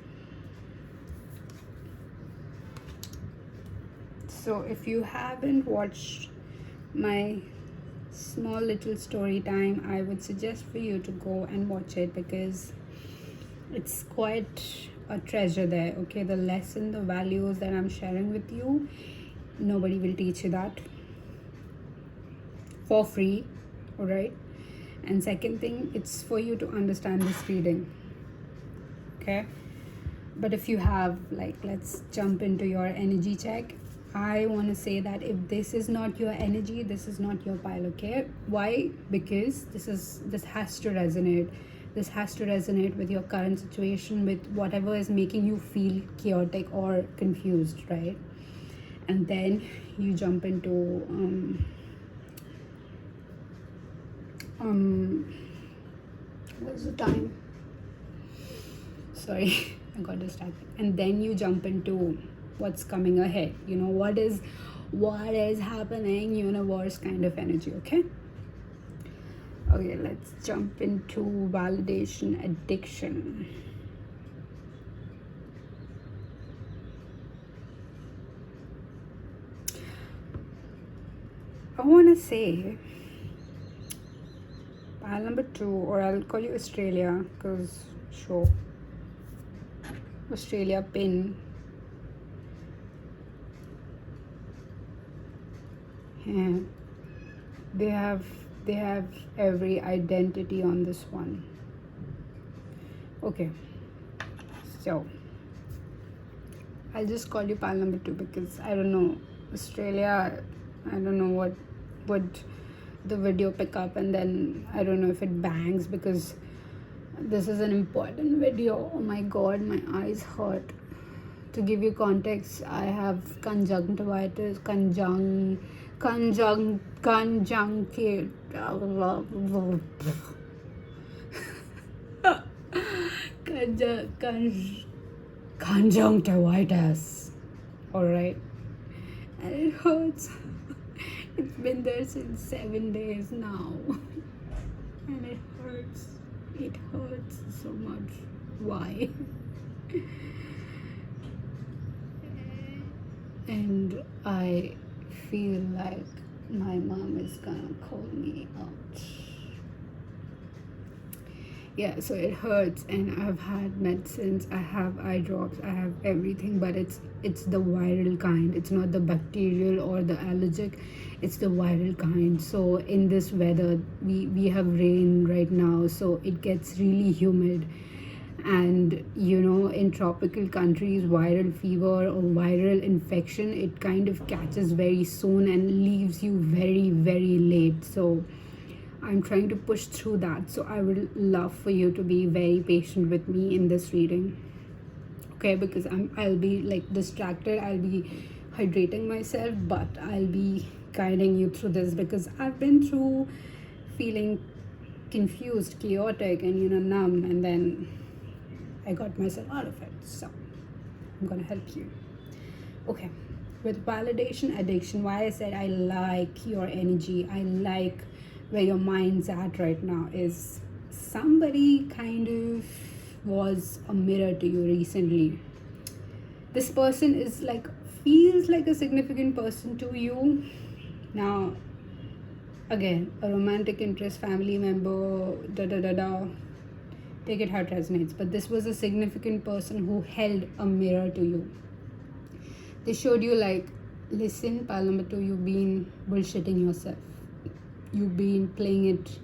so if you haven't watched my small little story time, I would suggest for you to go and watch it, because it's quite a treasure there. Okay, the lesson, the values that I'm sharing with you, nobody will teach you that for free. All right, and second thing, it's for you to understand this reading. Okay, but if you have, let's jump into your energy check. I want to say that if this is not your energy, this is not your pile. Okay, why? Because this has to resonate. This has to resonate with your current situation, with whatever is making you feel chaotic or confused, right? And then you jump into um what's the time? Sorry, I got distracted. And then you jump into what's coming ahead. What is happening, universe kind of energy, okay? Okay, let's jump into validation addiction. I want to say pile number 2, or I'll call you Australia, because sure, Australia pin. Yeah, they have every identity on this one. Okay, so I'll just call you pile number 2 because I don't know, Australia, I don't know what would the video pick up, and then I don't know if it bangs because this is an important video. Oh my god, my eyes hurt. To give you context, I have conjunctivitis, conjunctive conjunctivitis. All right, and it hurts. It's been there since 7 days now, and it hurts. It hurts so much. Why? And I feel like my mom is gonna call me out. Yeah, so it hurts, and I've had medicines, I have eye drops, I have everything, but it's the viral kind. It's not the bacterial or the allergic, it's the viral kind. So in this weather, we have rain right now, so it gets really humid, and in tropical countries, viral fever or viral infection, it kind of catches very soon and leaves you very, very late. So I'm trying to push through that. So I would love for you to be very patient with me in this reading, okay? Because I'll be like distracted, I'll be hydrating myself, but I'll be guiding you through this because I've been through feeling confused, chaotic, and numb, and then I got myself out of it. So I'm gonna help you. Okay, with validation addiction, why I said I like your energy, I like where your mind's at right now, is somebody kind of was a mirror to you recently. This person is like, feels like a significant person to you. Now, again, a romantic interest, family member, take it how it resonates, but this was a significant person who held a mirror to you. They showed you like, listen, pile number 2, you've been bullshitting yourself, you've been playing it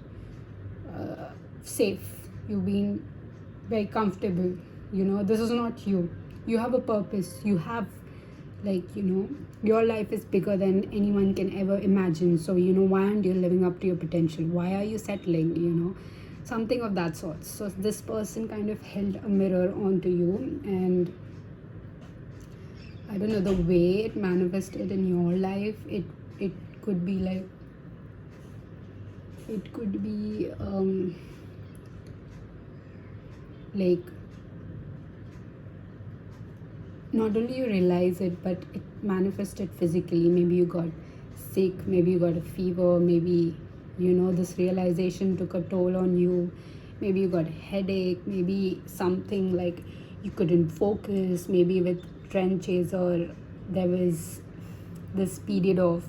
safe, you've been very comfortable, this is not you. You have a purpose, you have your life is bigger than anyone can ever imagine. So why aren't you living up to your potential? Why are you settling? Something of that sort. So this person kind of held a mirror onto you, and I don't know, the way it manifested in your life, it could be like, it could be like, not only you realize it, but it manifested physically. Maybe you got sick, maybe you got a fever, maybe this realization took a toll on you, maybe you got a headache, maybe something like you couldn't focus, maybe with trend chaser there was this period of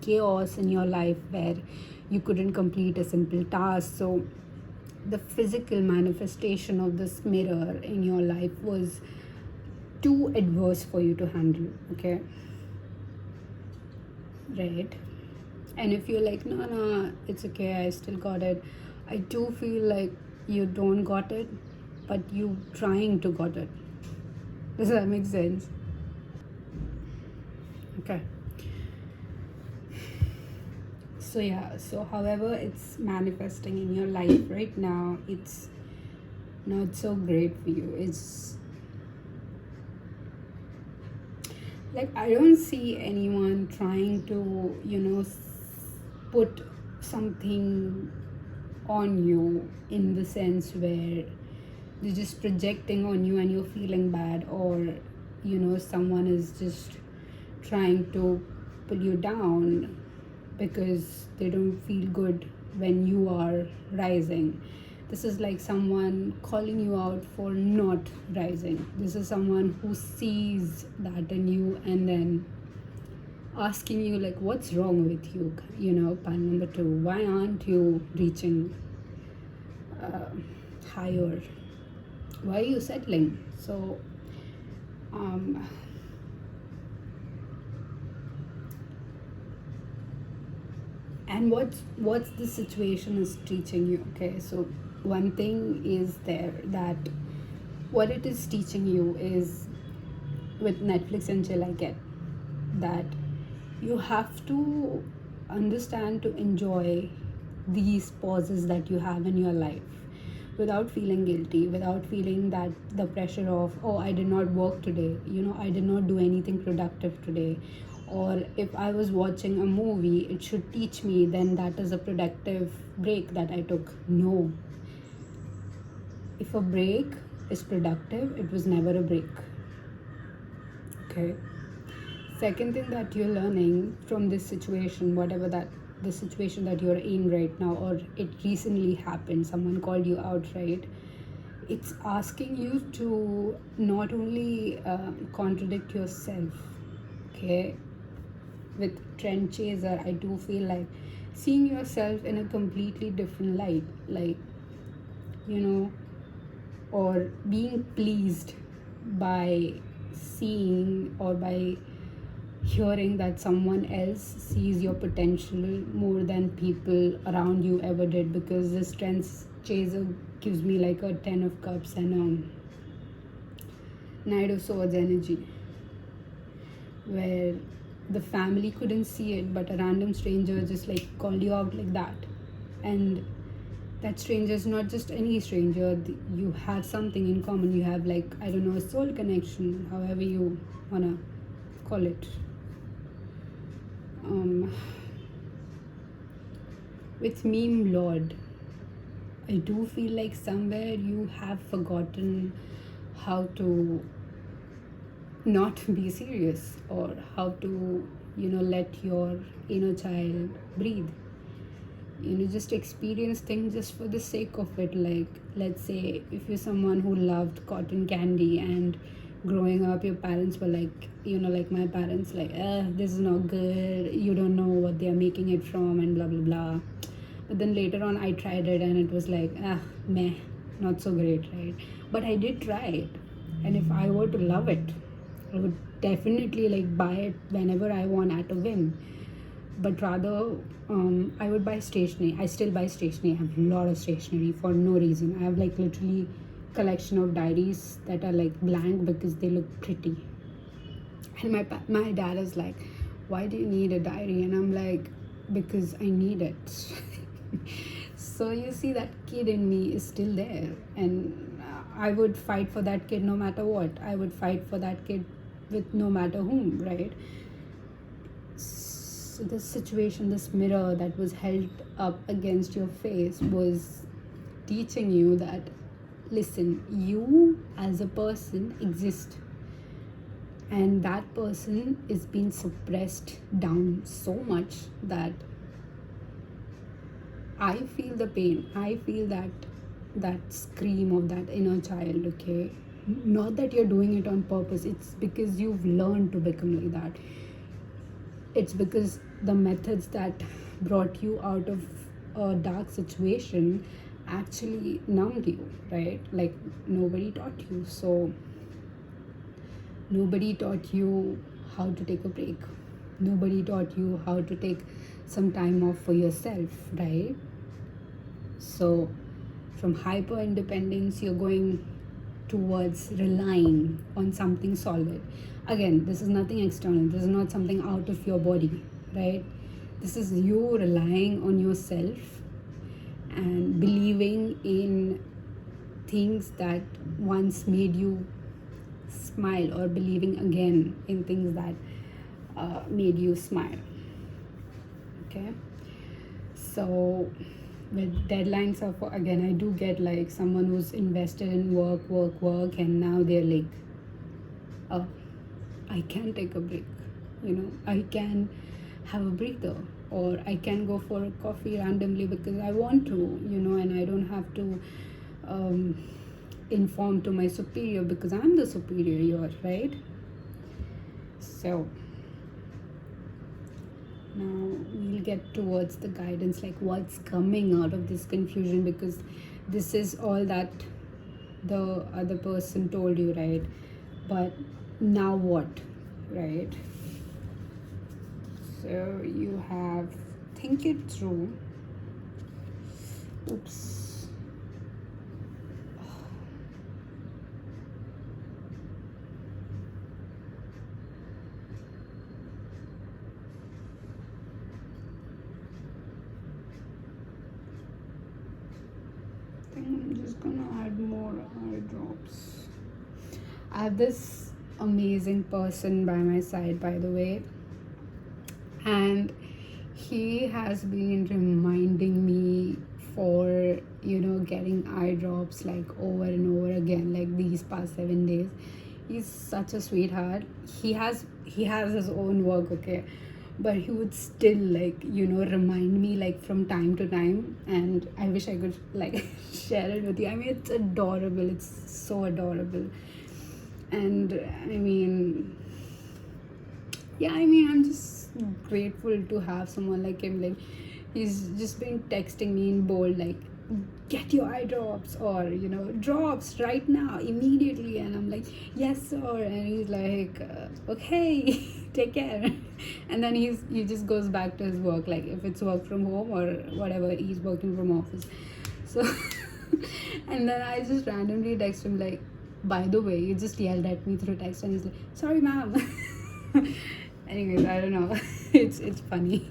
chaos in your life where you couldn't complete a simple task. So the physical manifestation of this mirror in your life was too adverse for you to handle, okay? Right? And if you're like, no, it's okay, I still got it, I do feel like you don't got it, but you trying to got it. Does that make sense? Okay. So yeah, so however it's manifesting in your life right now, it's not so great for you. It's like, I don't see anyone trying to put something on you, in the sense where they're just projecting on you and you're feeling bad, or someone is just trying to pull you down because they don't feel good when you are rising. This is like someone calling you out for not rising. This is someone who sees that in you and then asking you like, what's wrong with you? Part number 2, why aren't you reaching higher? Why are you settling? So and what's the situation is teaching you. Okay, so one thing is there, that what it is teaching you is, with Netflix and chill, I get that you have to understand to enjoy these pauses that you have in your life without feeling guilty, without feeling that the pressure of, oh, I did not work today, I did not do anything productive today, or if I was watching a movie, it should teach me, then that is a productive break that I took. No. If a break is productive, it was never a break. Okay. Second thing that you're learning from this situation, whatever that the situation that you're in right now, or it recently happened, someone called you out, right? It's asking you to not only contradict yourself. Okay. With Trend Chaser, I do feel like seeing yourself in a completely different light, like, or being pleased by seeing or by hearing that someone else sees your potential more than people around you ever did, because this Trend Chaser gives me like a 10 of cups and Knight of Swords energy, where the family couldn't see it, but a random stranger just like called you out like that. And that stranger is not just any stranger. You have something in common. You have, like, I don't know, a soul connection, however you wanna call it. With Meme Lord, I do feel like somewhere you have forgotten how to not be serious, or how to let your inner child breathe. Just experience things just for the sake of it. Like, let's say if you're someone who loved cotton candy, and growing up your parents were like, like my parents, like, this is not good, you don't know what they are making it from, and blah blah blah. But then later on I tried it and it was like, meh, not so great, right? But I did try it, and if I were to love it, I would definitely like buy it whenever I want at a whim. But rather, I would buy stationery. I still buy stationery. I have a lot of stationery for no reason. I have like literally collection of diaries that are like blank because they look pretty. And my dad is like, why do you need a diary? And I'm like, because I need it. So you see, that kid in me is still there, and I would fight for that kid no matter what. I would fight for that kid with no matter whom, right? So this situation, this mirror that was held up against your face, was teaching you that, listen, you as a person exist, and that person is being suppressed down so much that I feel the pain. I feel that scream of that inner child. Okay, not that you're doing it on purpose. It's because you've learned to become like that. It's because the methods that brought you out of a dark situation actually numbed you, right? Like, nobody taught you. So nobody taught you how to take a break. Nobody taught you how to take some time off for yourself, right? So from hyper independence, you're going towards relying on something solid. Again, this is nothing external. This is not something out of your body, right? This is you relying on yourself and believing in things that once made you smile, or believing again in things that made you smile. Okay, so with deadlines of, again, I do get like someone who's invested in work, and now they're like, oh, I can take a break, I can have a breather, or I can go for a coffee randomly because I want to, and I don't have to inform to my superior because I'm the superior, right? So now we'll get towards the guidance, like what's coming out of this confusion, because this is all that the other person told you, right? But now what, right? So you have, think it through. Oops. I'm just gonna add more eye drops. I have this amazing person by my side, by the way, and he has been reminding me for getting eye drops like over and over again, like these past 7 days. He's such a sweetheart. He has his own work, okay, but he would still like remind me like from time to time, and I wish I could like share it with you. I mean, it's adorable, it's so adorable. And I'm just grateful to have someone like him. Like, he's just been texting me in bold, like, get your eye drops, or drops right now, immediately. And I'm like, yes sir. And he's like, okay, take care. And then he just goes back to his work, like if it's work from home or whatever, he's working from office. So and then I just randomly text him like, by the way, you just yelled at me through text. And he's like, sorry ma'am. Anyways, I don't know. It's funny.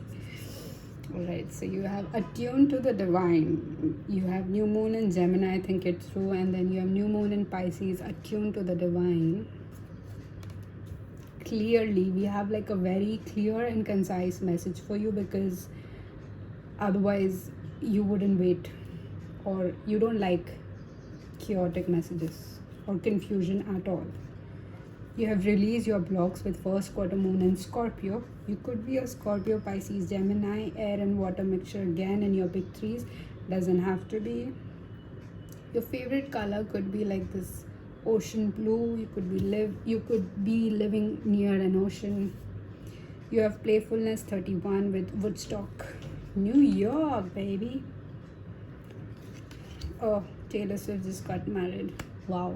Alright, so you have attuned to the divine. You have new moon in Gemini, think it through, and then you have new moon in Pisces, attuned to the divine. Clearly, we have like a very clear and concise message for you, because otherwise you wouldn't wait, or you don't like chaotic messages or confusion at all. You have released your blocks with first quarter moon in Scorpio. You could be a Scorpio, Pisces, Gemini, air and water mixture again in your big threes. Doesn't have to be. Your favorite color could be like this ocean blue. You could be living near an ocean. You have playfulness 31 with Woodstock, New York, baby. Oh, Taylor Swift just got married. Wow.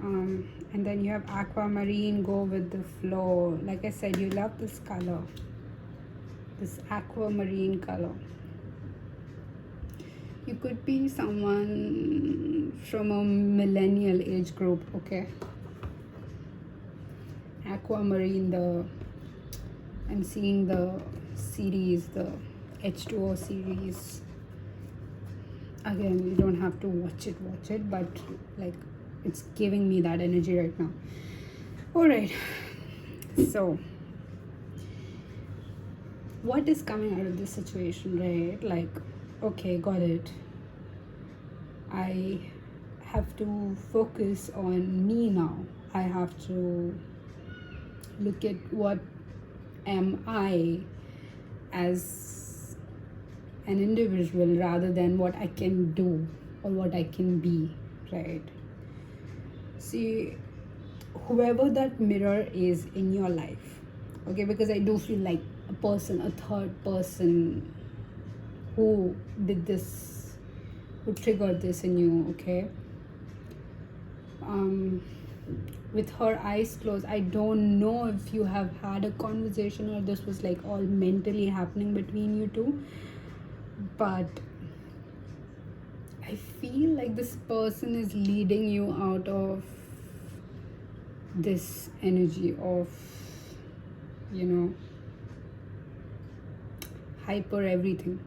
And then you have aquamarine, go with the flow. Like I said, you love this color, this aquamarine color. You could be someone from a millennial age group, okay? Aquamarine, I'm seeing the series, the H2O series. Again, you don't have to watch it, but like, it's giving me that energy right now. All right, so what is coming out of this situation, right? Like, okay, got it. I have to focus on me now. I have to look at what am I as an individual, rather than what I can do or what I can be, right? See, whoever that mirror is in your life, okay, because I do feel like a third person who did this, who triggered this in you, okay? With her eyes closed, I don't know if you have had a conversation or this was like all mentally happening between you two, but I feel like this person is leading you out of this energy of, hyper everything.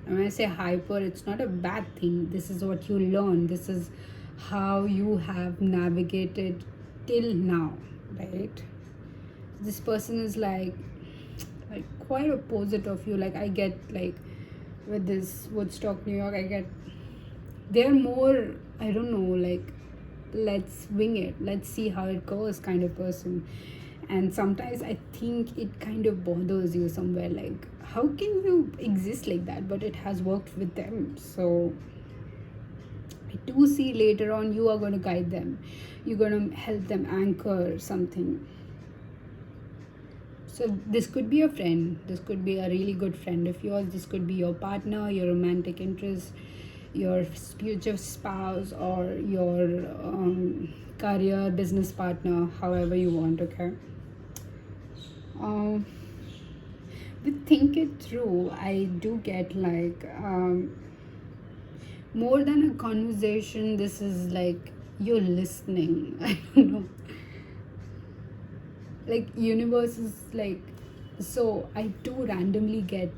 And when I say hyper, it's not a bad thing. This is what you learn. This is how you have navigated till now, right? This person is like quite opposite of you. Like, I get like with this Woodstock, New York, they're more, I don't know, like, let's wing it, let's see how it goes kind of person. And sometimes I think it kind of bothers you somewhere, like, how can you exist like that? But it has worked with them. So I do see later on you are going to guide them, you're going to help them anchor something. So this could be a friend, this could be a really good friend of yours, this could be your partner, your romantic interest, your future spouse, or your career business partner, however you want. Okay, but think it through. I do get like more than a conversation, this is like you're listening. I don't know, like universe is like, so I do randomly get,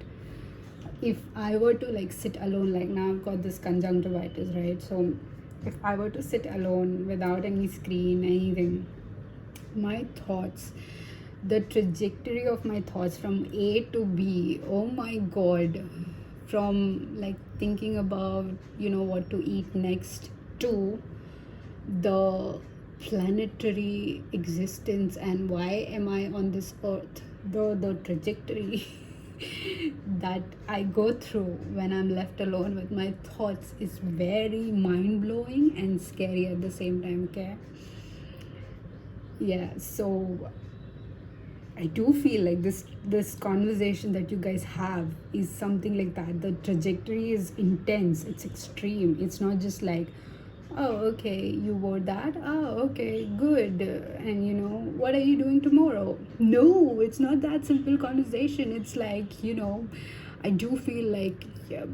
if I were to like sit alone, like now I've got this conjunctivitis, right? So if I were to sit alone without any screen, anything, my thoughts, the trajectory of my thoughts from A to B, oh my god, from like thinking about, you know, what to eat next, to the planetary existence and why am I on this earth, the trajectory that I go through when I'm left alone with my thoughts is very mind-blowing and scary at the same time. Okay, yeah, so I do feel like this conversation that you guys have is something like that. The trajectory is intense, it's extreme, it's not just like, oh okay, you wore that, oh okay, good, and you know, what are you doing tomorrow? No, it's not that simple conversation. It's like, you know, I do feel like, yeah,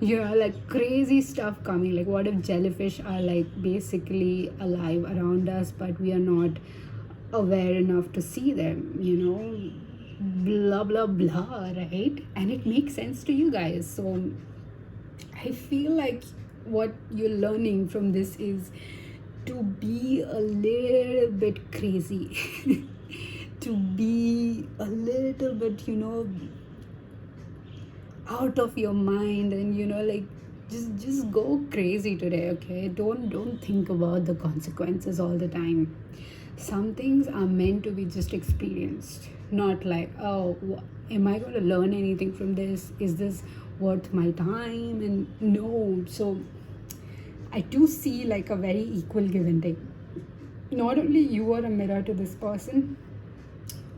yeah, like crazy stuff coming. Like, what if jellyfish are like basically alive around us, but we are not aware enough to see them, you know, blah blah blah, right? And it makes sense to you guys. So I feel like what you're learning from this is to be a little bit crazy, to be a little bit, you know, out of your mind, and you know, like, just go crazy today. Okay, don't think about the consequences all the time. Some things are meant to be just experienced, not like, oh, am I going to learn anything from this, is this worth my time? And no. So I do see like a very equal give and take. Not only you are a mirror to this person,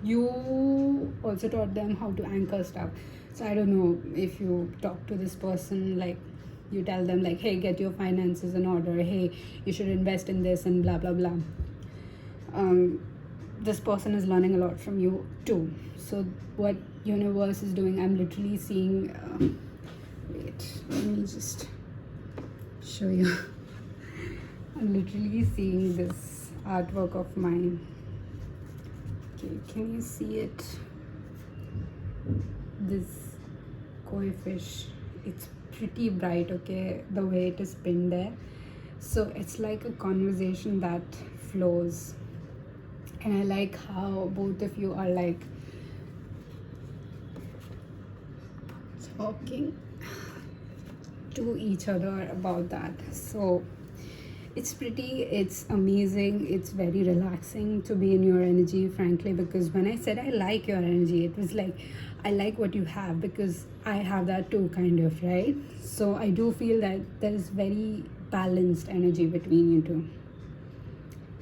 you also taught them how to anchor stuff. So I don't know, if you talk to this person, like you tell them like, hey, get your finances in order, hey, you should invest in this, and blah blah blah. This person is learning a lot from you too. So what universe is doing, I'm literally seeing, wait, let me just show you. I'm literally seeing this artwork of mine. Okay, can you see it? This koi fish, it's pretty bright, okay, the way it is pinned there. So it's like a conversation that flows, and I like how both of you are like talking to each other about that. So it's pretty, it's amazing, it's very relaxing to be in your energy, frankly, because when I said I like your energy, it was like, I like what you have, because I have that too, kind of, right? So I do feel that there is very balanced energy between you two.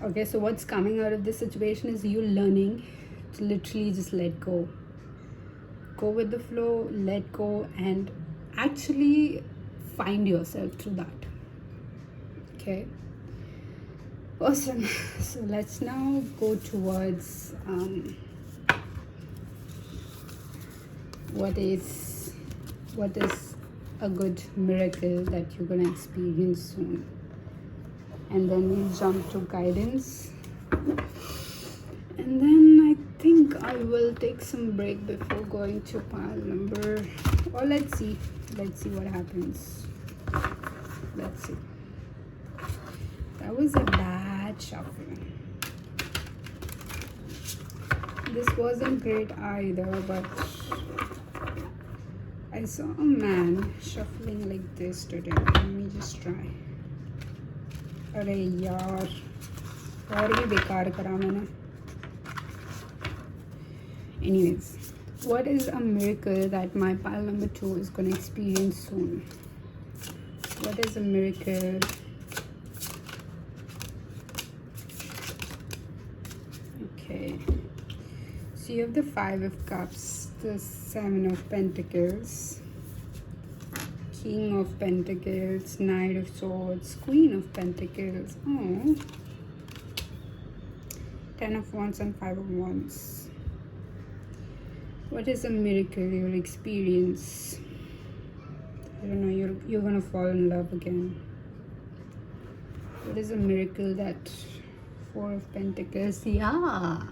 Okay, so what's coming out of this situation is you learning to literally just let go. Go with the flow, let go, and actually find yourself through that. Okay, awesome. So let's now go towards what is a good miracle that you're gonna experience soon, and then we jump to guidance, and then I think I will take some break before going to pile number, or let's see what happens. Let's see. That was a bad shuffle. This wasn't great either, but I saw a man shuffling like this today. Let me just try. अरे यार, और भी बेकार करा मैंने. Anyways, what is a miracle that my pile number 2 is going to experience soon? What is a miracle? Okay. So you have the 5 of Cups, the 7 of Pentacles, King of Pentacles, Knight of Swords, Queen of Pentacles, 10 of Wands and 5 of Wands. What is a miracle you'll experience? I don't know, you're gonna fall in love again. What is a miracle that 4 of Pentacles? Yeah.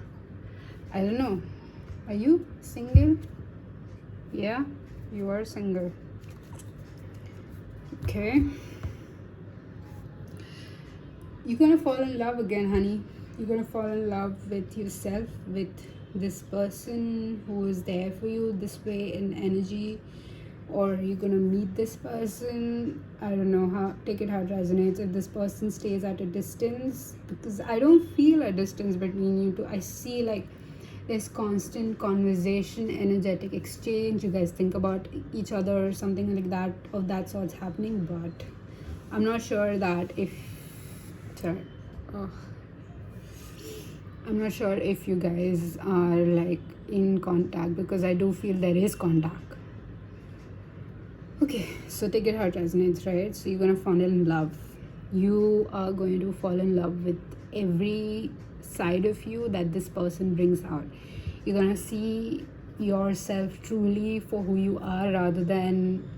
I don't know. Are you single? Yeah, you are single. Okay. You're gonna fall in love again, honey. You're gonna fall in love with yourself, with this person who is there for you this way in energy, or you're gonna meet this person. I don't know, how take it how it resonates. If this person stays at a distance, because I don't feel a distance between you two. I see like there's constant conversation, energetic exchange. You guys think about each other or something like that, of that sort's happening, but I'm not sure that if I'm not sure if you guys are like in contact, because I do feel there is contact. Okay, so take it how it resonates, right? So you're gonna fall in love. You are going to fall in love with every side of you that this person brings out. You're gonna see yourself truly for who you are rather than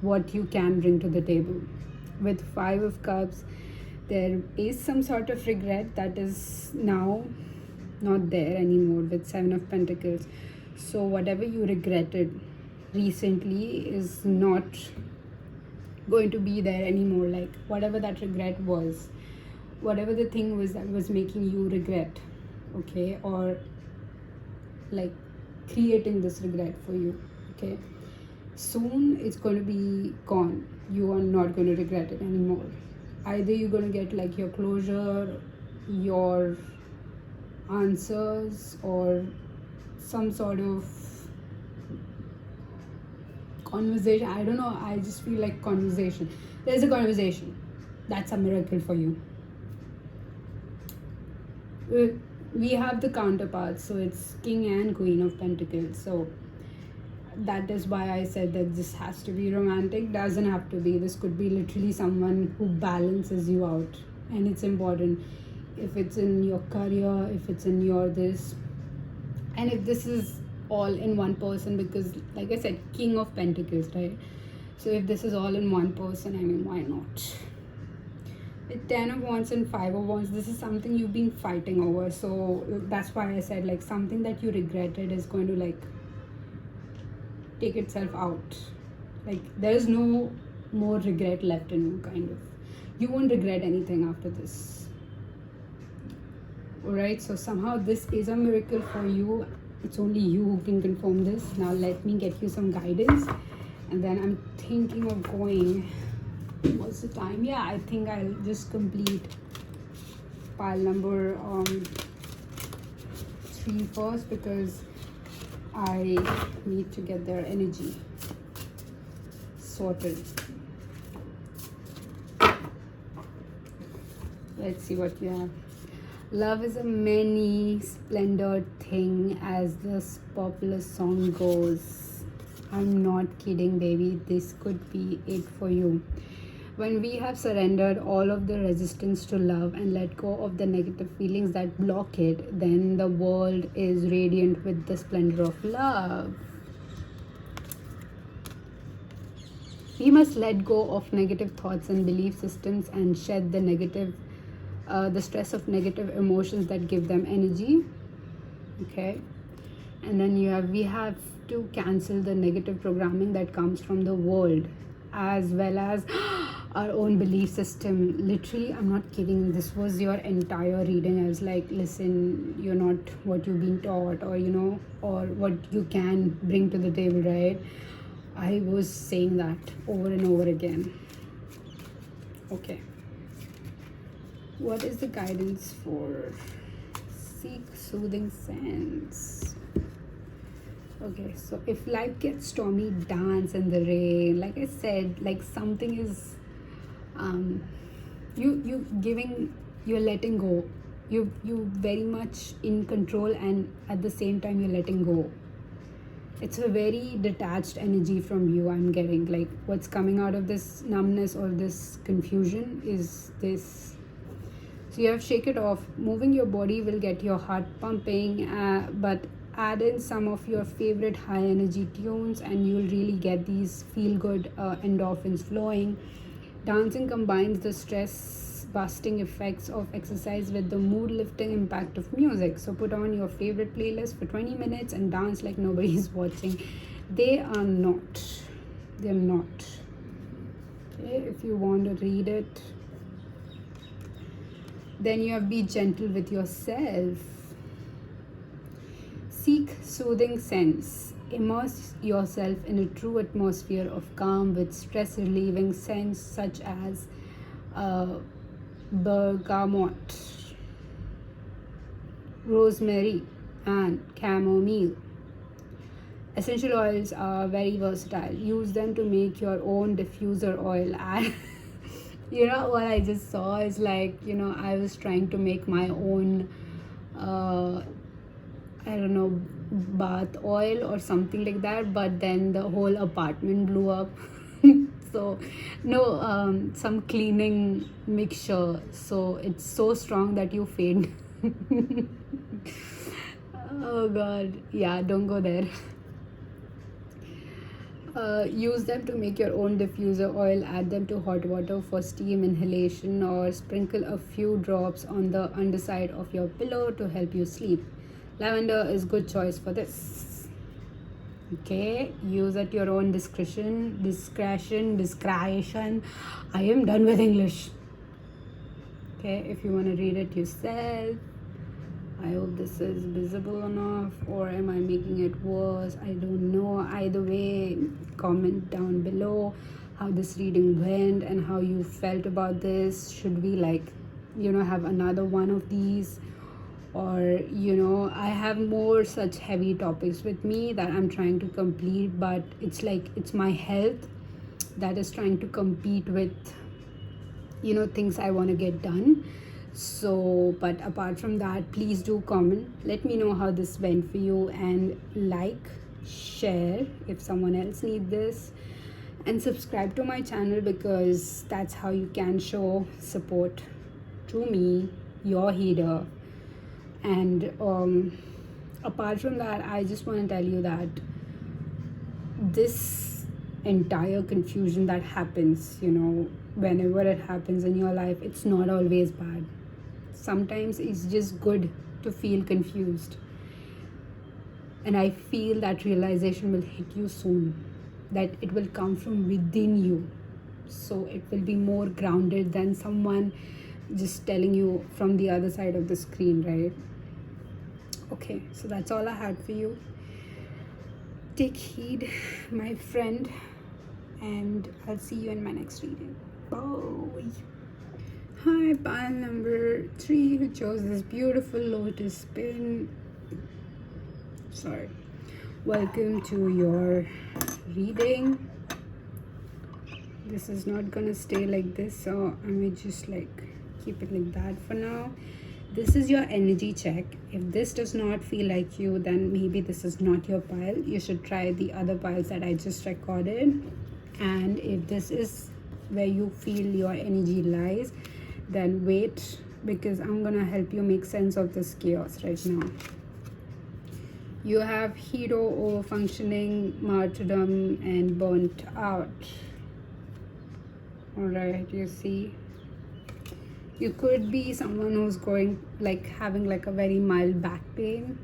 what you can bring to the table. With 5 of Cups, there is some sort of regret that is now not there anymore with 7 of Pentacles. So whatever you regretted recently is not going to be there anymore. Like whatever that regret was, whatever the thing was that was making you regret, okay, or like creating this regret for you, okay, soon it's going to be gone. You are not going to regret it anymore. Either you're going to get like your closure, your answers, or some sort of conversation. I don't know, I just feel like conversation. There's a conversation. That's a miracle for you. We have the counterparts, so it's King and Queen of Pentacles. So that is why I said that this has to be romantic. Doesn't have to be. This could be literally someone who balances you out, and it's important. If it's in your career, if it's in your this, and if this is all in one person, because like I said, King of Pentacles, right? So if this is all in one person, I mean, why not? With 10 of Wands and 5 of Wands, this is something you've been fighting over. So that's why I said like something that you regretted is going to like take itself out. Like there is no more regret left in you, kind of. You won't regret anything after this. Alright, so somehow this is a miracle for you. It's only you who can confirm this. Now let me get you some guidance, and then I'm thinking of going, what's the time? Yeah, I think I'll just complete pile number 3 first, because I need to get their energy sorted. Let's see what you have. Love is a many splendored thing, as this popular song goes. I'm not kidding, baby. This could be it for you. When we have surrendered all of the resistance to love and let go of the negative feelings that block it, then the world is radiant with the splendor of love. We must let go of negative thoughts and belief systems and shed the stress of negative emotions that give them energy. Okay, and then we have to cancel the negative programming that comes from the world, as well as our own belief system. Literally, I'm not kidding, this was your entire reading. I was like, listen, you're not what you've been taught, or or what you can bring to the table, right? I was saying that over and over again. Okay, what is the guidance for seek soothing sense? Okay, so if life gets stormy, dance in the rain. Like I said, like something is you're letting go. You very much in control, and at the same time you're letting go. It's a very detached energy from you. I'm getting like what's coming out of this numbness or this confusion is this. So you have shake it off. Moving your body will get your heart pumping, but add in some of your favorite high energy tunes and you'll really get these feel good endorphins flowing. Dancing combines the stress busting effects of exercise with the mood lifting impact of music. So put on your favorite playlist for 20 minutes and dance like nobody is watching. They're not. Okay, if you want to read it, then you have be gentle with yourself. Seek soothing sense. Immerse yourself in a true atmosphere of calm with stress relieving scents such as bergamot, rosemary, and chamomile. Essential oils are very versatile. Use them to make your own diffuser oil. And what I just saw is like, I was trying to make my own I don't know, bath oil or something like that, but then the whole apartment blew up. So no, some cleaning mixture, so it's so strong that you faint. Oh god, yeah, don't go there. Use them to make your own diffuser oil. Add them to hot water for steam inhalation, or sprinkle a few drops on the underside of your pillow to help you sleep. Lavender is good choice for this. Okay, use at your own discretion. I am done with English. Okay, if you want to read it yourself. I hope this is visible enough, or am I making it worse? I don't know. Either way, comment down below how this reading went and how you felt about this. Should we have another one of these? Or I have more such heavy topics with me that I'm trying to complete, but it's my health that is trying to compete with things I want to get done. So, but apart from that, please do comment, let me know how this went for you, and share if someone else needs this, and subscribe to my channel, because that's how you can show support to me, your healer. And apart from that, I just want to tell you that this entire confusion that happens, whenever it happens in your life, it's not always bad. Sometimes it's just good to feel confused. And I feel that realization will hit you soon, that it will come from within you. So it will be more grounded than someone just telling you from the other side of the screen, right? Okay, so that's all I had for you. Take heed, my friend, and I'll see you in my next reading. Bye. Hi, pile number 3 who chose this beautiful Lotus Pin. Sorry. Welcome to your reading. This is not gonna stay like this, so I may just keep it like that for now. This is your energy check. If this does not feel like you, then maybe this is not your pile. You should try the other piles that I just recorded. And if this is where you feel your energy lies, then wait, because I'm gonna help you make sense of this chaos right now. You have hero, overfunctioning, martyrdom, and burnt out. Alright, you see, you could be someone who's having a very mild back pain,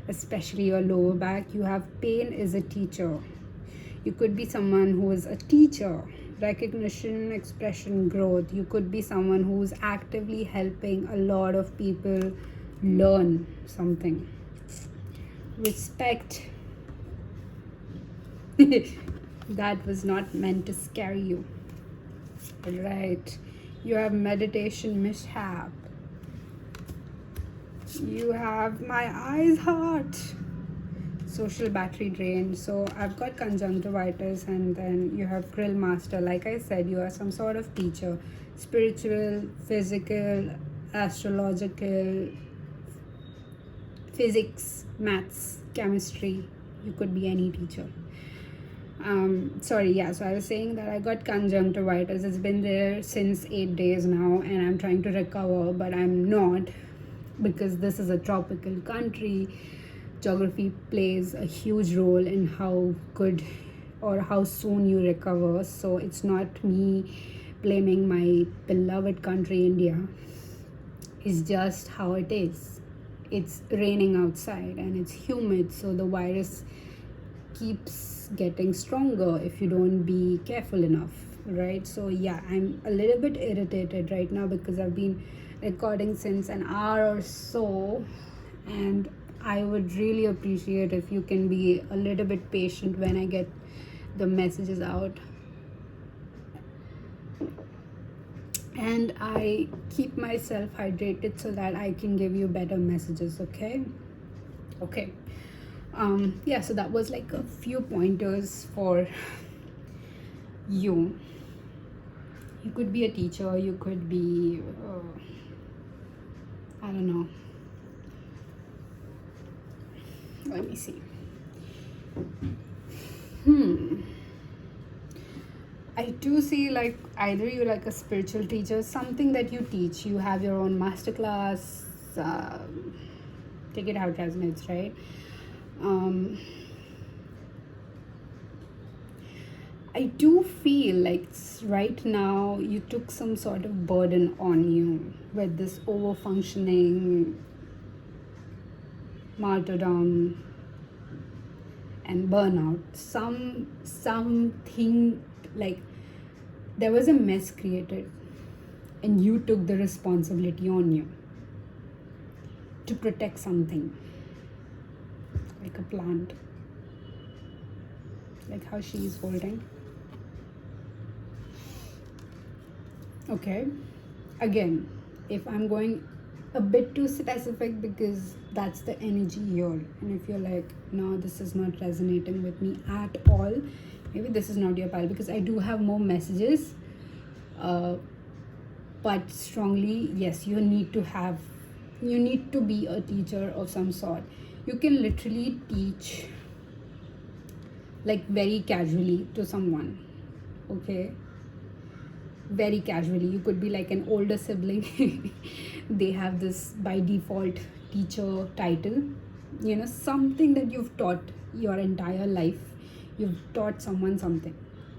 especially your lower back. You have pain is a teacher. You could be someone who is a teacher, recognition, expression, growth. You could be someone who's actively helping a lot of people learn something. Respect. That was not meant to scare you. Right. You have meditation mishap. You have my eyes hurt. Social battery drain. So I've got conjunctivitis, and then you have grill master. Like I said, you are some sort of teacher. Spiritual, physical, astrological, physics, maths, chemistry. You could be any teacher. So I was saying that I got conjunctivitis. It's been there since 8 days now, and I'm trying to recover, but I'm not, because this is a tropical country. Geography plays a huge role in how good or how soon you recover. So it's not me blaming my beloved country, India. It's just how it is. It's raining outside and it's humid, so the virus keeps getting stronger if you don't be careful enough, right? So yeah, I'm a little bit irritated right now because I've been recording since an hour or so, and I would really appreciate if you can be a little bit patient when I get the messages out. And I keep myself hydrated so that I can give you better messages, okay? So that was like a few pointers for you. You could be a teacher, you could be, I don't know. Let me see. I do see like either you're like a spiritual teacher, something that you teach. You have your own masterclass. Take it how it resonates, right? I do feel like right now you took some sort of burden on you with this over-functioning, martyrdom, and burnout. Something like there was a mess created, and you took the responsibility on you to protect something, like a plant, like how she's holding. Okay, again, if I'm going a bit too specific, because that's the energy here, and if you're like, no, this is not resonating with me at all, maybe this is not your pile, because I do have more messages, but strongly, yes, you need to be a teacher of some sort. You can literally teach like very casually to someone, okay? Very casually. You could be like an older sibling. They have this by default teacher title, something that you've taught your entire life. You've taught someone something,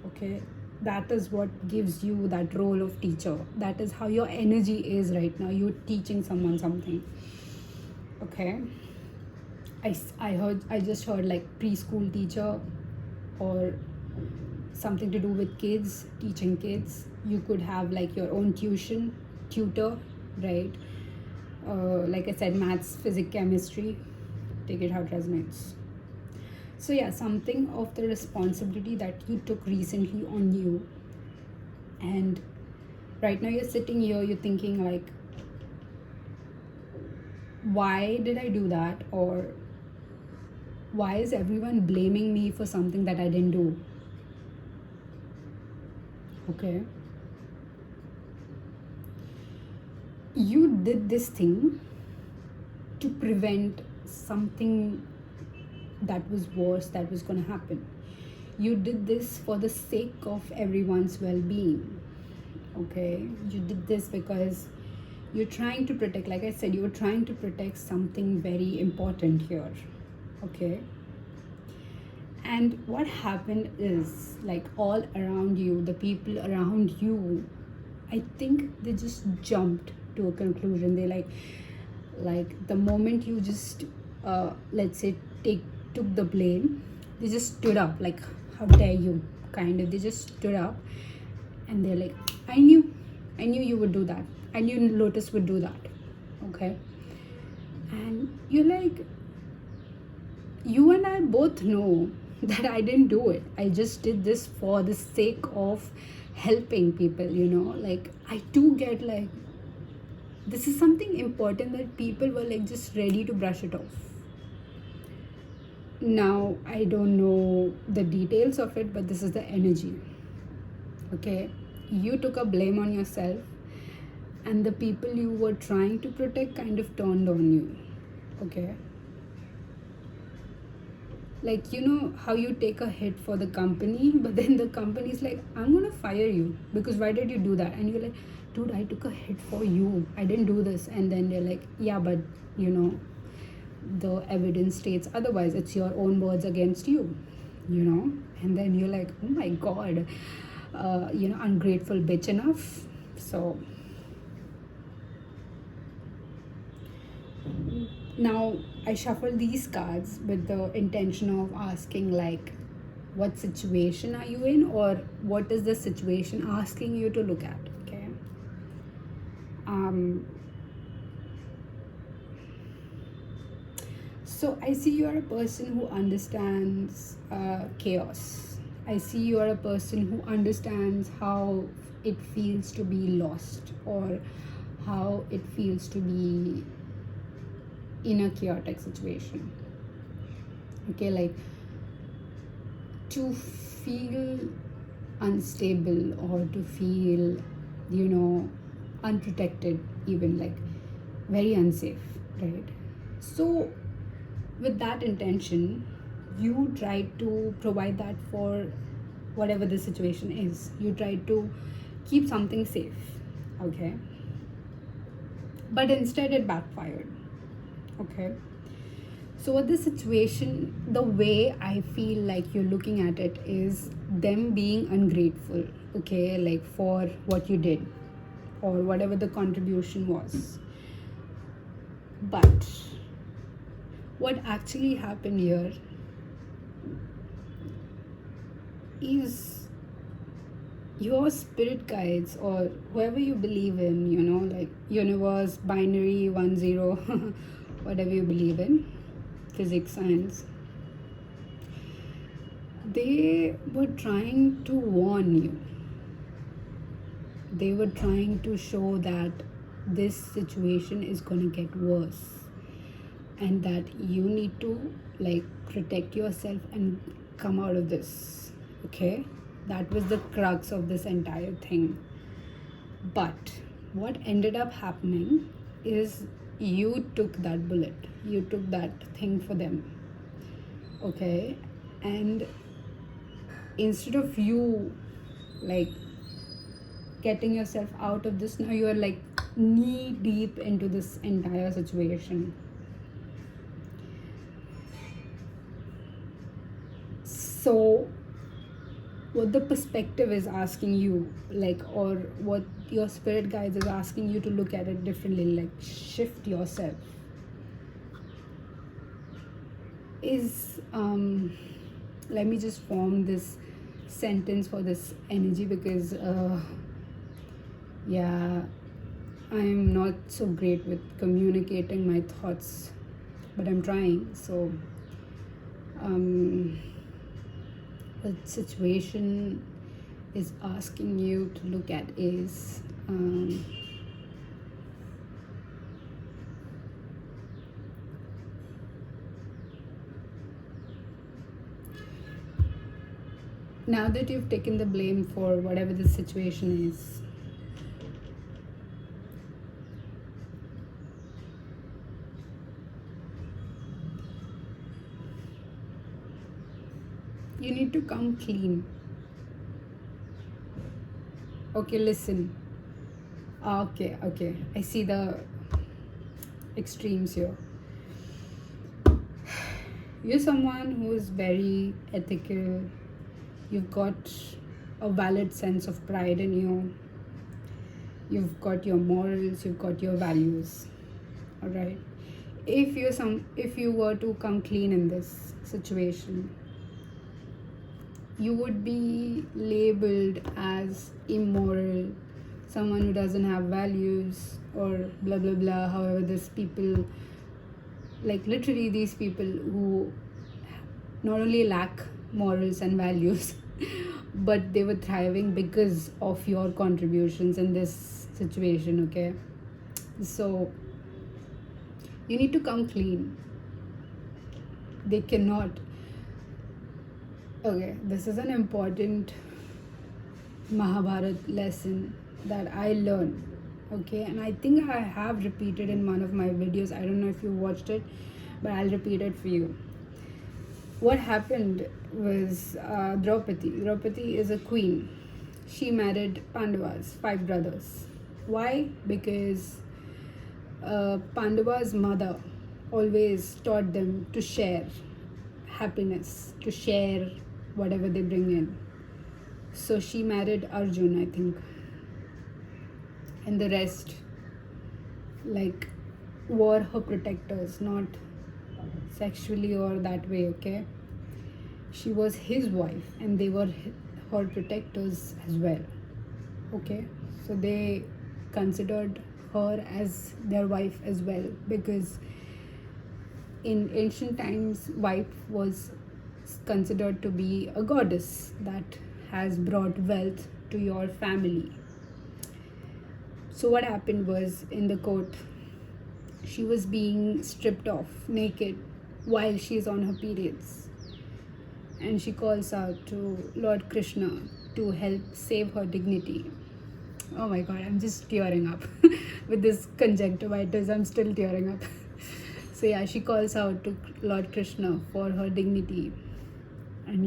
okay? That is what gives you that role of teacher. That is how your energy is right now. You're teaching someone something, okay? I just heard like preschool teacher, or something to do with kids, teaching kids. You could have like your own tutor, right? Like I said, maths, physics, chemistry. Take it how it resonates. So yeah, something of the responsibility that you took recently on you, and right now you're sitting here, you're thinking like, why did I do that? Or why is everyone blaming me for something that I didn't do? Okay, you did this thing to prevent something that was worse that was going to happen. You did this for the sake of everyone's well-being, okay? You did this because you're trying to protect, like I said, you were trying to protect something very important here, okay? And what happened is, like, all around you, the people around you, I think they just jumped to a conclusion. They like the moment you just let's say took the blame, they just stood up like, how dare you, kind of. They just stood up And they're like, I knew you would do that. I knew Lotus would do that. Okay. And you're like, you and I both know that I didn't do it. I just did this for the sake of helping people, like I do get like this is something important that people were like just ready to brush it off. Now I don't know the details of it, but this is the energy. Okay, you took a blame on yourself, and the people you were trying to protect kind of turned on you. Okay, like how you take a hit for the company, but then the company's like, I'm gonna fire you because why did you do that? And you're like, dude, I took a hit for you, I didn't do this. And then they're like, yeah, but the evidence states otherwise, it's your own words against you. And then you're like, oh my god, ungrateful bitch enough. So now I shuffle these cards with the intention of asking, like, what situation are you in, or what is the situation asking you to look at? Okay. So I see you are a person who understands chaos. I see you are a person who understands how it feels to be lost, or how it feels to be in a chaotic situation. Okay, like to feel unstable, or to feel unprotected, even like very unsafe, right? So with that intention, you try to provide that for whatever the situation is. You try to keep something safe. Okay, but instead it backfired. Okay, so what the situation, the way I feel like you're looking at it is them being ungrateful, okay, like for what you did or whatever the contribution was. But what actually happened here is your spirit guides, or whoever you believe in, like universe, binary, 1-0, whatever you believe in, physics, science, they were trying to warn you. They were trying to show that this situation is going to get worse, and that you need to like protect yourself and come out of this. Okay, that was the crux of this entire thing. But what ended up happening is you took that bullet, you took that thing for them. Okay, and instead of you like getting yourself out of this, now you are like knee deep into this entire situation. So what the perspective is asking you, like, or what your spirit guides is asking you to look at it differently, like shift yourself, is let me just form this sentence for this energy, because yeah, I'm not so great with communicating my thoughts, but I'm trying. So the situation is asking you to look at is now that you've taken the blame for whatever the situation is, you need to come clean. Okay, listen. Okay, I see the extremes here. You're someone who is very ethical. You've got a valid sense of pride in you. You've got your morals, you've got your values. All right. If you were to come clean in this situation, you would be labeled as immoral, someone who doesn't have values, or blah blah blah. However, these people, like literally these people who not only lack morals and values, but they were thriving because of your contributions in this situation, okay? So you need to come clean. They cannot. Okay, this is an important Mahabharat lesson that I learned, okay? And I think I have repeated in one of my videos. I don't know if you watched it, but I'll repeat it for you. What happened was Draupadi. Draupadi is a queen. She married Pandavas, 5 brothers. Why? Because Pandava's mother always taught them to share happiness, to share whatever they bring in. So she married Arjun, I think. And the rest, like, were her protectors, not sexually or that way, okay? She was his wife and they were her protectors as well, okay? So they considered her as their wife as well, because in ancient times, wife was considered to be a goddess that has brought wealth to your family. So what happened was, in the court, she was being stripped off naked while she is on her periods, and she calls out to Lord Krishna to help save her dignity. Oh my god, I'm just tearing up with this conjunctivitis. I'm still tearing up. So yeah, she calls out to Lord Krishna for her dignity, and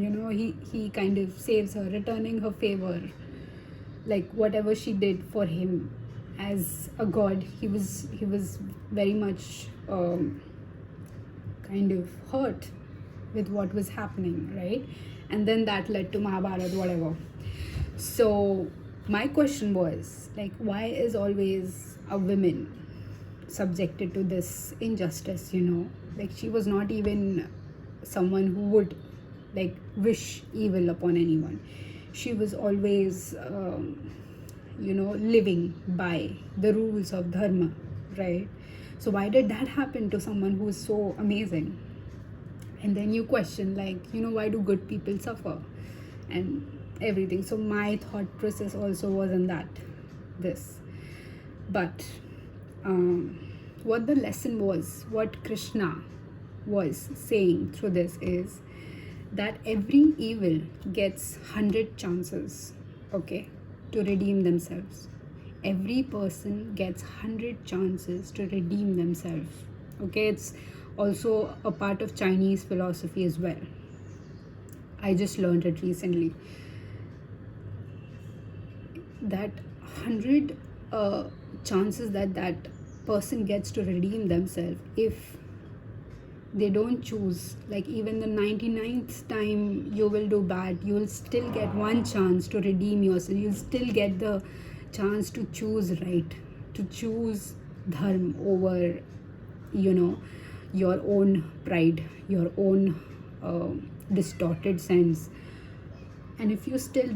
he kind of saves her, returning her favor, like whatever she did for him as a god. He was very much kind of hurt with what was happening, right? And then that led to Mahabharata, whatever. So my question was, like, why is always a woman subjected to this injustice? Like, she was not even someone who would like wish evil upon anyone. She was always living by the rules of dharma, right? So why did that happen to someone who is so amazing? And then you question, like, why do good people suffer and everything? So my thought process also wasn't that this, but what the lesson was, what Krishna was saying through this is that every evil gets 100 chances, okay, to redeem themselves. Every person gets 100 chances to redeem themselves, okay? It's also a part of Chinese philosophy as well. I just learned it recently, that 100 chances that person gets to redeem themselves. If they don't choose, like, even the 99th time you will do bad, you will still get one chance to redeem yourself. You'll still get the chance to choose right, to choose dharma over your own pride, your own distorted sense. And if you still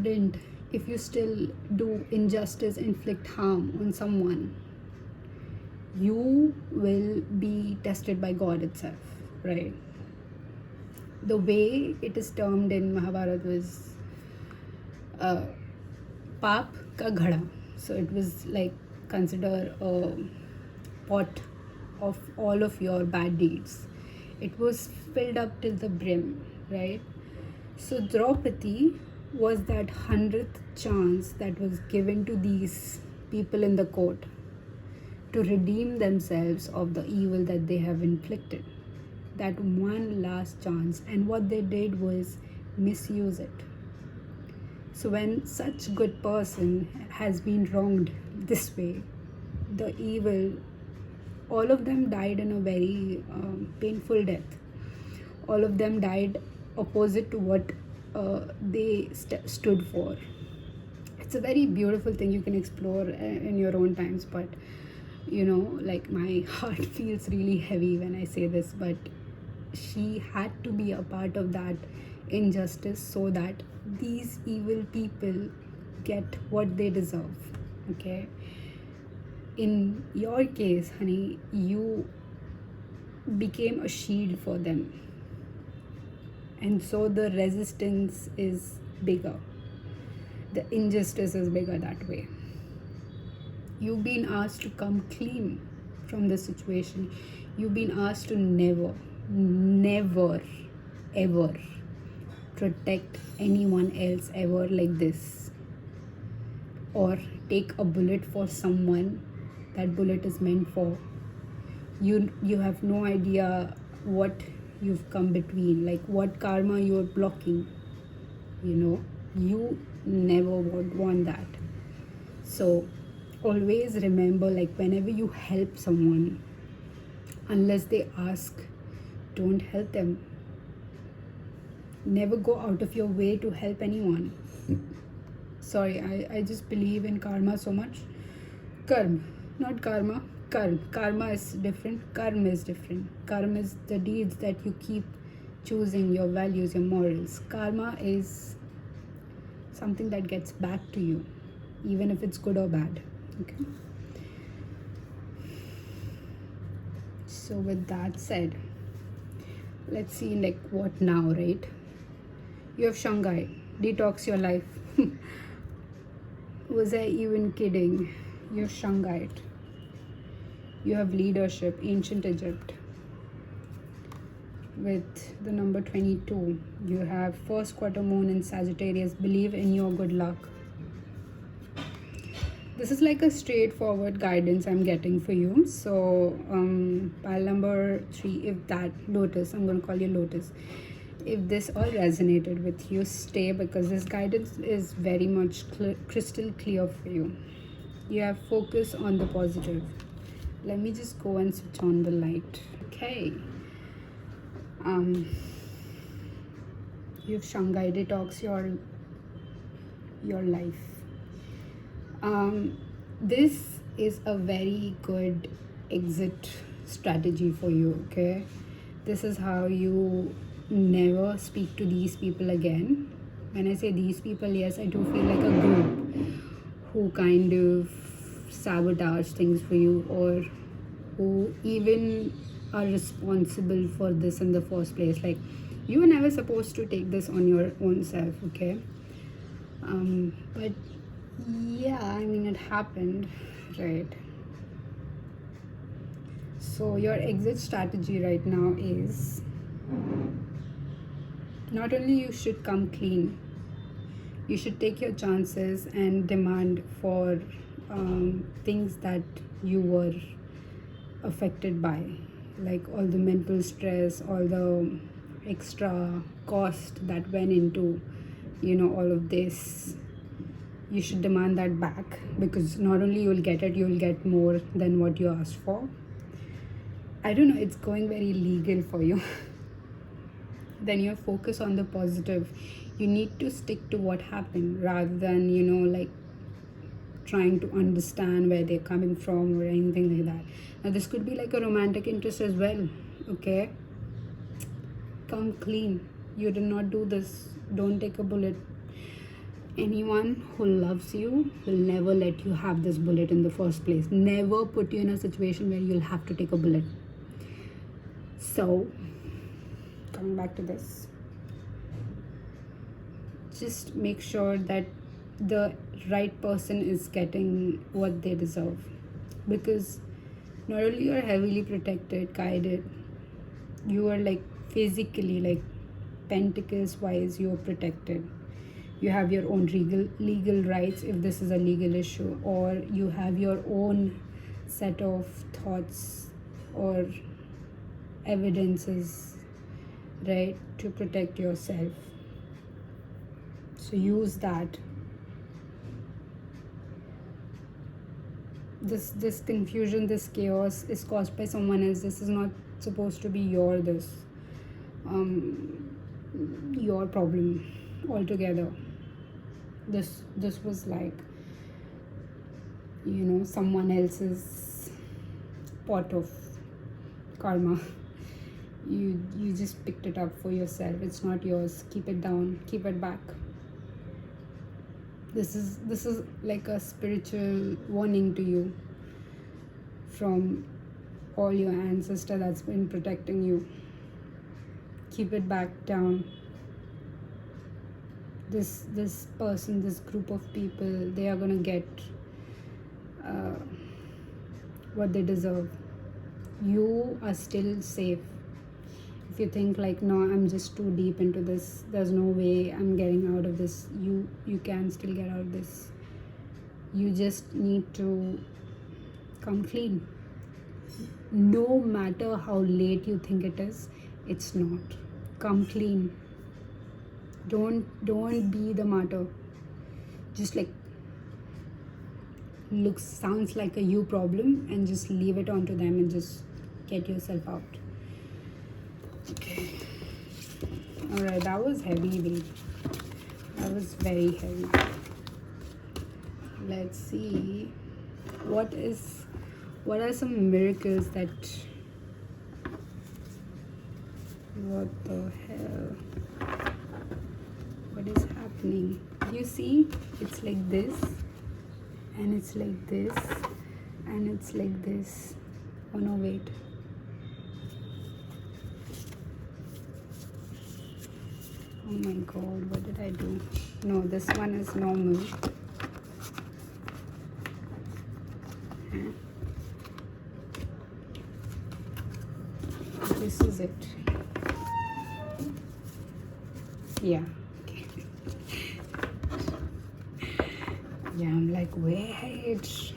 do injustice, inflict harm on someone, you will be tested by God itself, right? The way it is termed in Mahabharata was Paap ka ghada. So it was like, consider a pot of all of your bad deeds. It was filled up till the brim, right? So Draupadi was that 100th chance that was given to these people in the court to redeem themselves of the evil that they have inflicted. That one last chance, and what they did was misuse it. So when such good person has been wronged this way, the evil, all of them died in a very painful death. All of them died opposite to what they stood for. It's a very beautiful thing. You can explore in your own times, but like, my heart feels really heavy when I say this, but she had to be a part of that injustice so that these evil people get what they deserve. Okay, in your case, honey, you became a shield for them, and so the resistance is bigger, the injustice is bigger that way. You've been asked to come clean from the situation. You've been asked to never, ever protect anyone else ever like this, or take a bullet for someone that bullet is meant for. You have no idea what you've come between, like what karma you're blocking. You never would want that. So always remember, like whenever you help someone, unless they ask, don't help them. Never go out of your way to help anyone. Sorry, I just believe in karma so much. Karma, not karma. Karma is different. Karma is different. Karma is the deeds that you keep choosing, your values, your morals. Karma is something that gets back to you, even if it's good or bad. Okay. So with that said, let's see like what now, right? You have Shanghai, detox your life. Was I even kidding? You have Shanghai. You have leadership, ancient Egypt. With the number 22, you have first quarter moon in Sagittarius. Believe in your good luck. This is like a straightforward guidance I'm getting for you. So pile number 3, if that Lotus, I'm going to call you Lotus, if this all resonated with you, stay, because this guidance is very much crystal clear for you. You have focus on the positive. Let me just go and switch on the light. Okay. You've Shanghai, detox your life. This is a very good exit strategy for you. Okay, this is how you never speak to these people again. When I say these people, yes, I do feel like a group who kind of sabotage things for you, or who even are responsible for this in the first place. Like, you were never supposed to take this on your own self. Okay, but yeah, I mean, it happened, right? So your exit strategy right now is, not only you should come clean, you should take your chances and demand for things that you were affected by, like all the mental stress, all the extra cost that went into all of this. You should demand that back, because not only you'll get it, you'll get more than what you asked for. I don't know, it's going very legal for you. Then you focus on the positive. You need to stick to what happened, rather than like trying to understand where they're coming from or anything like that. Now this could be like a romantic interest as well. Okay, come clean. You did not do this. Don't take a bullet. Anyone who loves you will never let you have this bullet in the first place. Never put you in a situation where you'll have to take a bullet. So, coming back to this, just make sure that the right person is getting what they deserve. Because not only you're heavily protected, guided, you are like physically, like pentacles wise, you're protected. You have your own legal rights if this is a legal issue, or you have your own set of thoughts or evidences, right, to protect yourself. So use that. This confusion, this chaos is caused by someone else. This is not supposed to be your problem altogether. This was like someone else's pot of karma. You just picked it up for yourself. It's not yours. Keep it down, keep it back. This is like a spiritual warning to you from all your ancestor that's been protecting you. Keep it back down. This person, this group of people, they are gonna get what they deserve. You are still safe. If you think like, no, I'm just too deep into this, there's no way I'm getting out of this, you can still get out of this. You just need to come clean. No matter how late you think it is, it's not. Come clean. Don't be the martyr. Just like sounds like a you problem, and just leave it onto them and just get yourself out. Okay. Alright, that was heavy, babe. That was very heavy. Let's see. What are some miracles that... What the hell? What is happening? You see? It's like this. And it's like this. And it's like this. Oh no, wait. Oh my god, what did I do? No, this one is normal. This is it. Yeah. Okay. Yeah, I'm like, wait.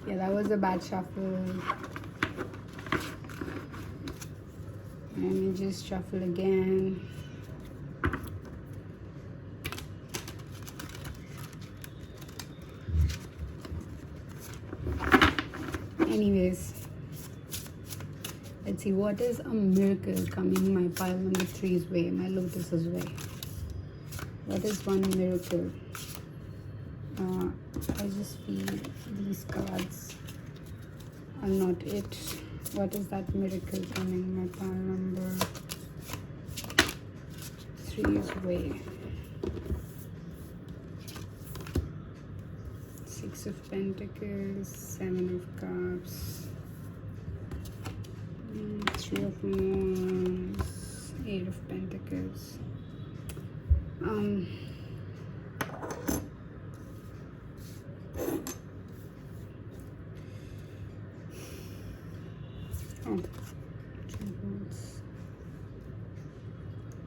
Yeah, that was a bad shuffle. Let me just shuffle again. Anyways, let's see, what is a miracle coming my pile number 3's way, my Lotus's way? What is one miracle? I just feel these cards are not it. What is that miracle coming my pile number 3's way? 6 of Pentacles, 7 of Cups, 3 of Wands, 8 of Pentacles. Oh, 2 Wands.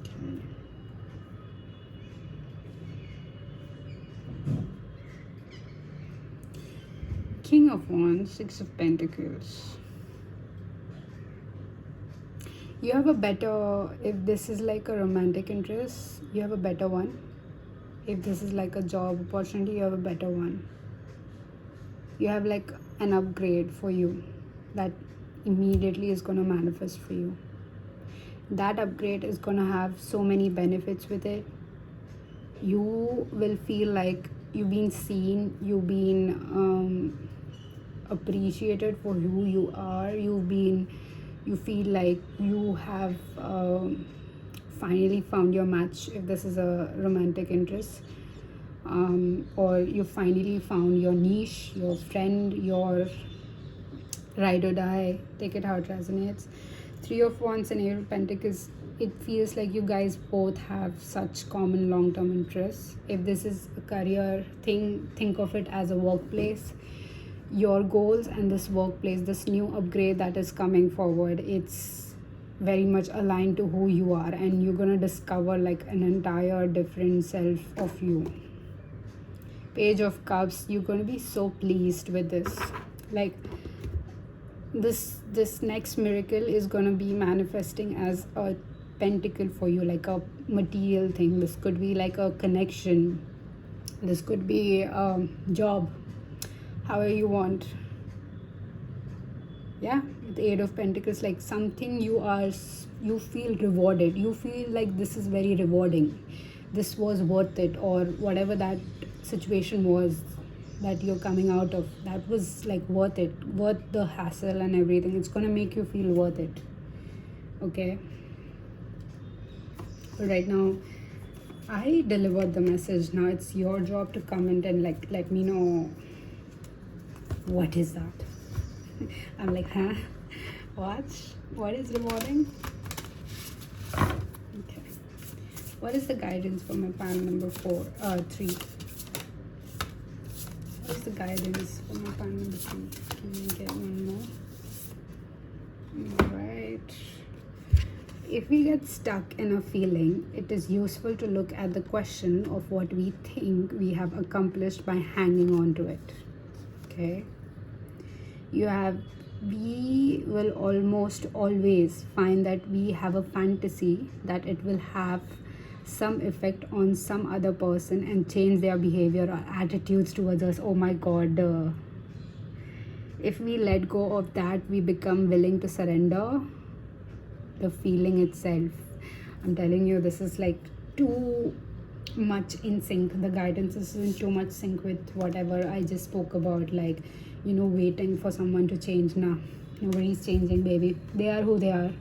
Okay. King of Wands, 6 of Pentacles. You have a better, if this is like a romantic interest, you have a better one. If this is like a job opportunity, you have a better one. You have like an upgrade for you that immediately is going to manifest for you. That upgrade is going to have so many benefits with it. You will feel like you've been seen, you've been appreciated for who you are. You feel like you have finally found your match, if this is a romantic interest, or you finally found your niche, your friend, your ride or die. Take it how it resonates. 3 of Wands and 8 of Pentacles, it feels like you guys both have such common long-term interests. If this is a career thing, think of it as a workplace. Your goals and this workplace, this new upgrade that is coming forward, it's very much aligned to who you are, and you're gonna discover like an entire different self of you. Page of Cups, you're gonna be so pleased with this. Like this next miracle is gonna be manifesting as a pentacle for you, like a material thing. This could be like a connection, this could be a job, however you want. Yeah, the 8 of Pentacles, like something you feel rewarded, you feel like this is very rewarding, this was worth it, or whatever that situation was, that you're coming out of, that was like worth it, worth the hassle and everything. It's gonna make you feel worth it. Okay, but right now I delivered the message. Now it's your job to comment and like let me know what is that. I'm like, huh? What is rewarding? Okay. What is the guidance for my panel number 3? What's the guidance for my panel number 3? Can we get one more? Alright. If we get stuck in a feeling, it is useful to look at the question of what we think we have accomplished by hanging on to it. Okay? We will almost always find that we have a fantasy that it will have some effect on some other person and change their behavior or attitudes towards us. Oh my god. If we let go of that, we become willing to surrender the feeling itself. I'm telling you, this is like too much in sync. The guidance is in too much sync with whatever I just spoke about, like, you know, waiting for someone to change. Nah, nobody's changing, baby. They are who they are.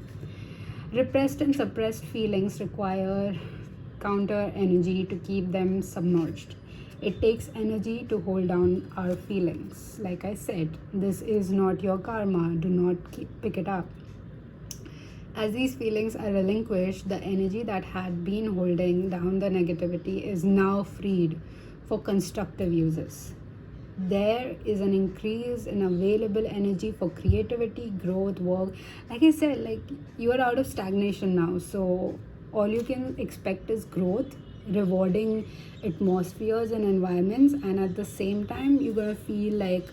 Repressed and suppressed feelings require counter energy to keep them submerged. It takes energy to hold down our feelings. Like I said, this is not your karma. Do not pick it up. As these feelings are relinquished, the energy that had been holding down the negativity is now freed for constructive uses. There is an increase in available energy for creativity, growth, work. Like I said, like, you are out of stagnation now, so all you can expect is growth, rewarding atmospheres and environments, and at the same time you're gonna feel like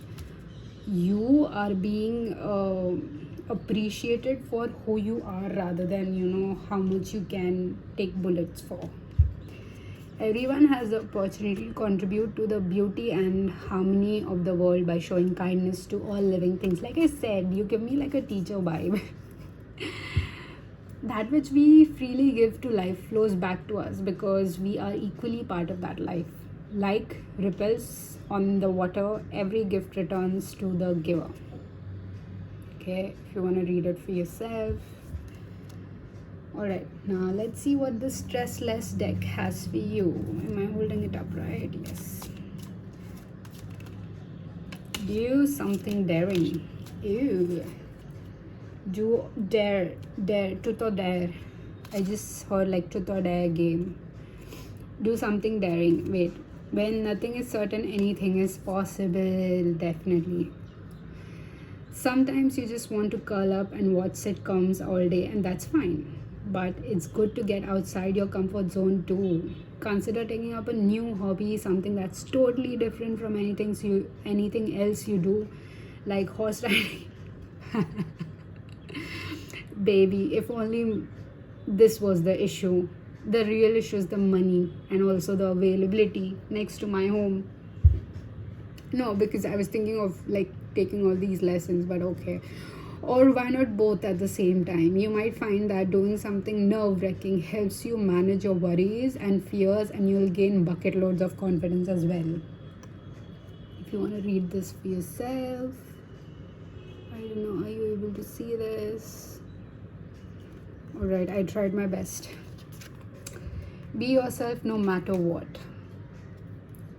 you are being appreciated for who you are, rather than, you know, how much you can take bullets for. Everyone has the opportunity to contribute to the beauty and harmony of the world by showing kindness to all living things. Like I said, you give me like a teacher vibe. That which we freely give to life flows back to us because we are equally part of that life. Like ripples on the water, every gift returns to the giver. Okay, if you want to read it for yourself. Alright, now let's see what the stressless deck has for you. Am I holding it up right? Yes. Do something daring. Ew. Do dare, truth or dare. I just heard like truth or dare game. Do something daring. Wait, when nothing is certain, anything is possible. Definitely. Sometimes you just want to curl up and watch sitcoms all day, and that's fine. But it's good to get outside your comfort zone too. Consider taking up a new hobby, something that's totally different from anything else you do, like horse riding. Baby, if only this was the issue. The real issue is the money and also the availability next to my home. No, because I was thinking of like taking all these lessons, but okay. Or why not both at the same time? You might find that doing something nerve-wracking helps you manage your worries and fears, and you'll gain bucket loads of confidence as well. If you want to read this for yourself, I don't know, are you able to see this? Alright, I tried my best. Be yourself no matter what.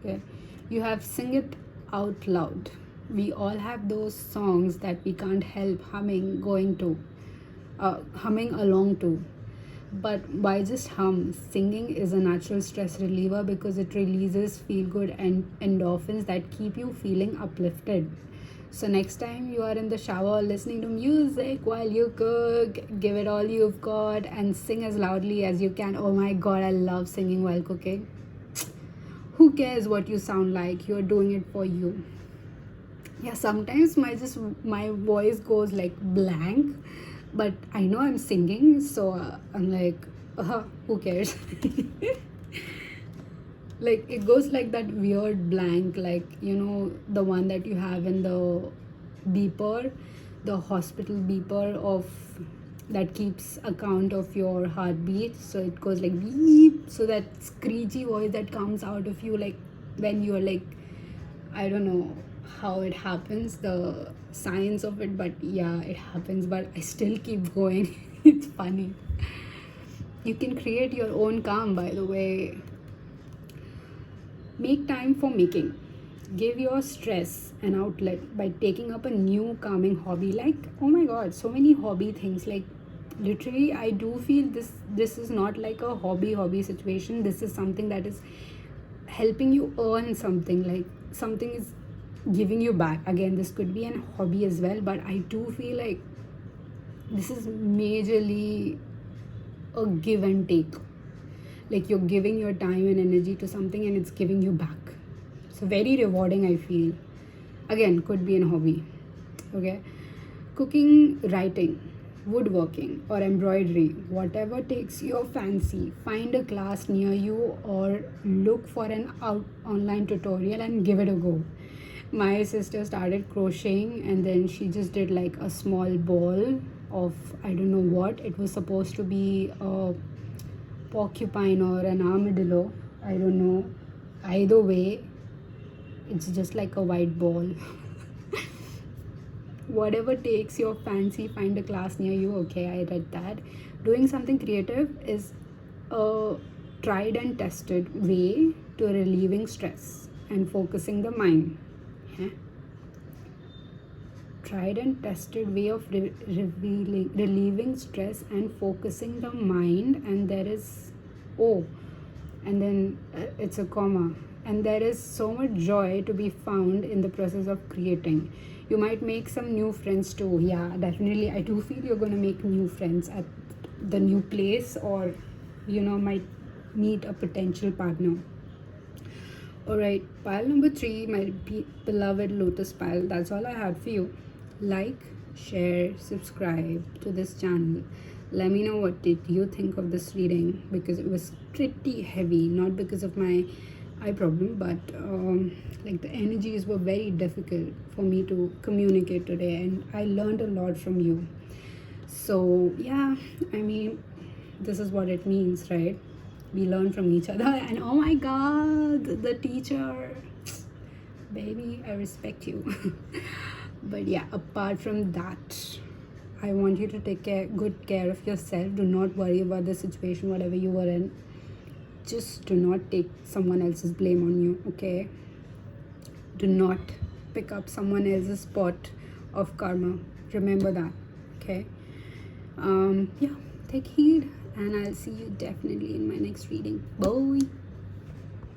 Okay, you have sing it out loud. We all have those songs that we can't help humming along to. But why just hum? Singing is a natural stress reliever because it releases feel-good and endorphins that keep you feeling uplifted. So next time you are in the shower listening to music while you cook, give it all you've got and sing as loudly as you can. Oh my god, I love singing while cooking. Who cares what you sound like? You're doing it for you. Yeah, sometimes my voice goes like blank, but I know I'm singing, so I'm like, who cares? Like, it goes like that weird blank, like, you know, the one that you have in the beeper, the hospital beeper of that keeps account of your heartbeat. So it goes like beep, so that screechy voice that comes out of you, like when you're like I don't know how it happens, the science of it, but yeah, it happens. But I still keep going. It's funny. You can create your own calm, by the way. Make time for making. Give your stress an outlet by taking up a new calming hobby. Like, oh my god, so many hobby things. Like, literally, I do feel this is not like a hobby situation. This is something that is helping you earn something. Like, something is giving you back. Again, this could be an hobby as well, but I do feel like this is majorly a give and take. Like, you're giving your time and energy to something and it's giving you back. So very rewarding, I feel. Again, could be a hobby. Okay. Cooking, writing, woodworking, or embroidery, whatever takes your fancy. Find a class near you or look for an online tutorial and give it a go. My sister started crocheting and then she just did like a small ball of, I don't know what. It was supposed to be a porcupine or an armadillo. I don't know. Either way, it's just like a white ball. Whatever takes your fancy, find a class near you. Okay, I read that. Doing something creative is a tried and tested way to relieving stress and focusing the mind. Yeah. Tried and tested way of relieving stress and focusing the mind. And there is and then it's a comma, and there is so much joy to be found in the process of creating. You might make some new friends too. Yeah, definitely. I do feel you're going to make new friends at the new place, or might meet a potential partner. Alright, pile number 3, my beloved Lotus pile. That's all I had for you. Like, share, subscribe to this channel. Let me know what did you think of this reading, because it was pretty heavy, not because of my eye problem, but like the energies were very difficult for me to communicate today, and I learned a lot from you. So yeah, I mean, this is what it means, right? We learn from each other. And oh my god, the teacher, baby, I respect you. But yeah, apart from that, I want you to take good care of yourself. Do not worry about the situation, whatever you were in. Just do not take someone else's blame on you, okay? Do not pick up someone else's spot of karma. Remember that, okay? Yeah, take heed, and I'll see you definitely in my next reading. Bye.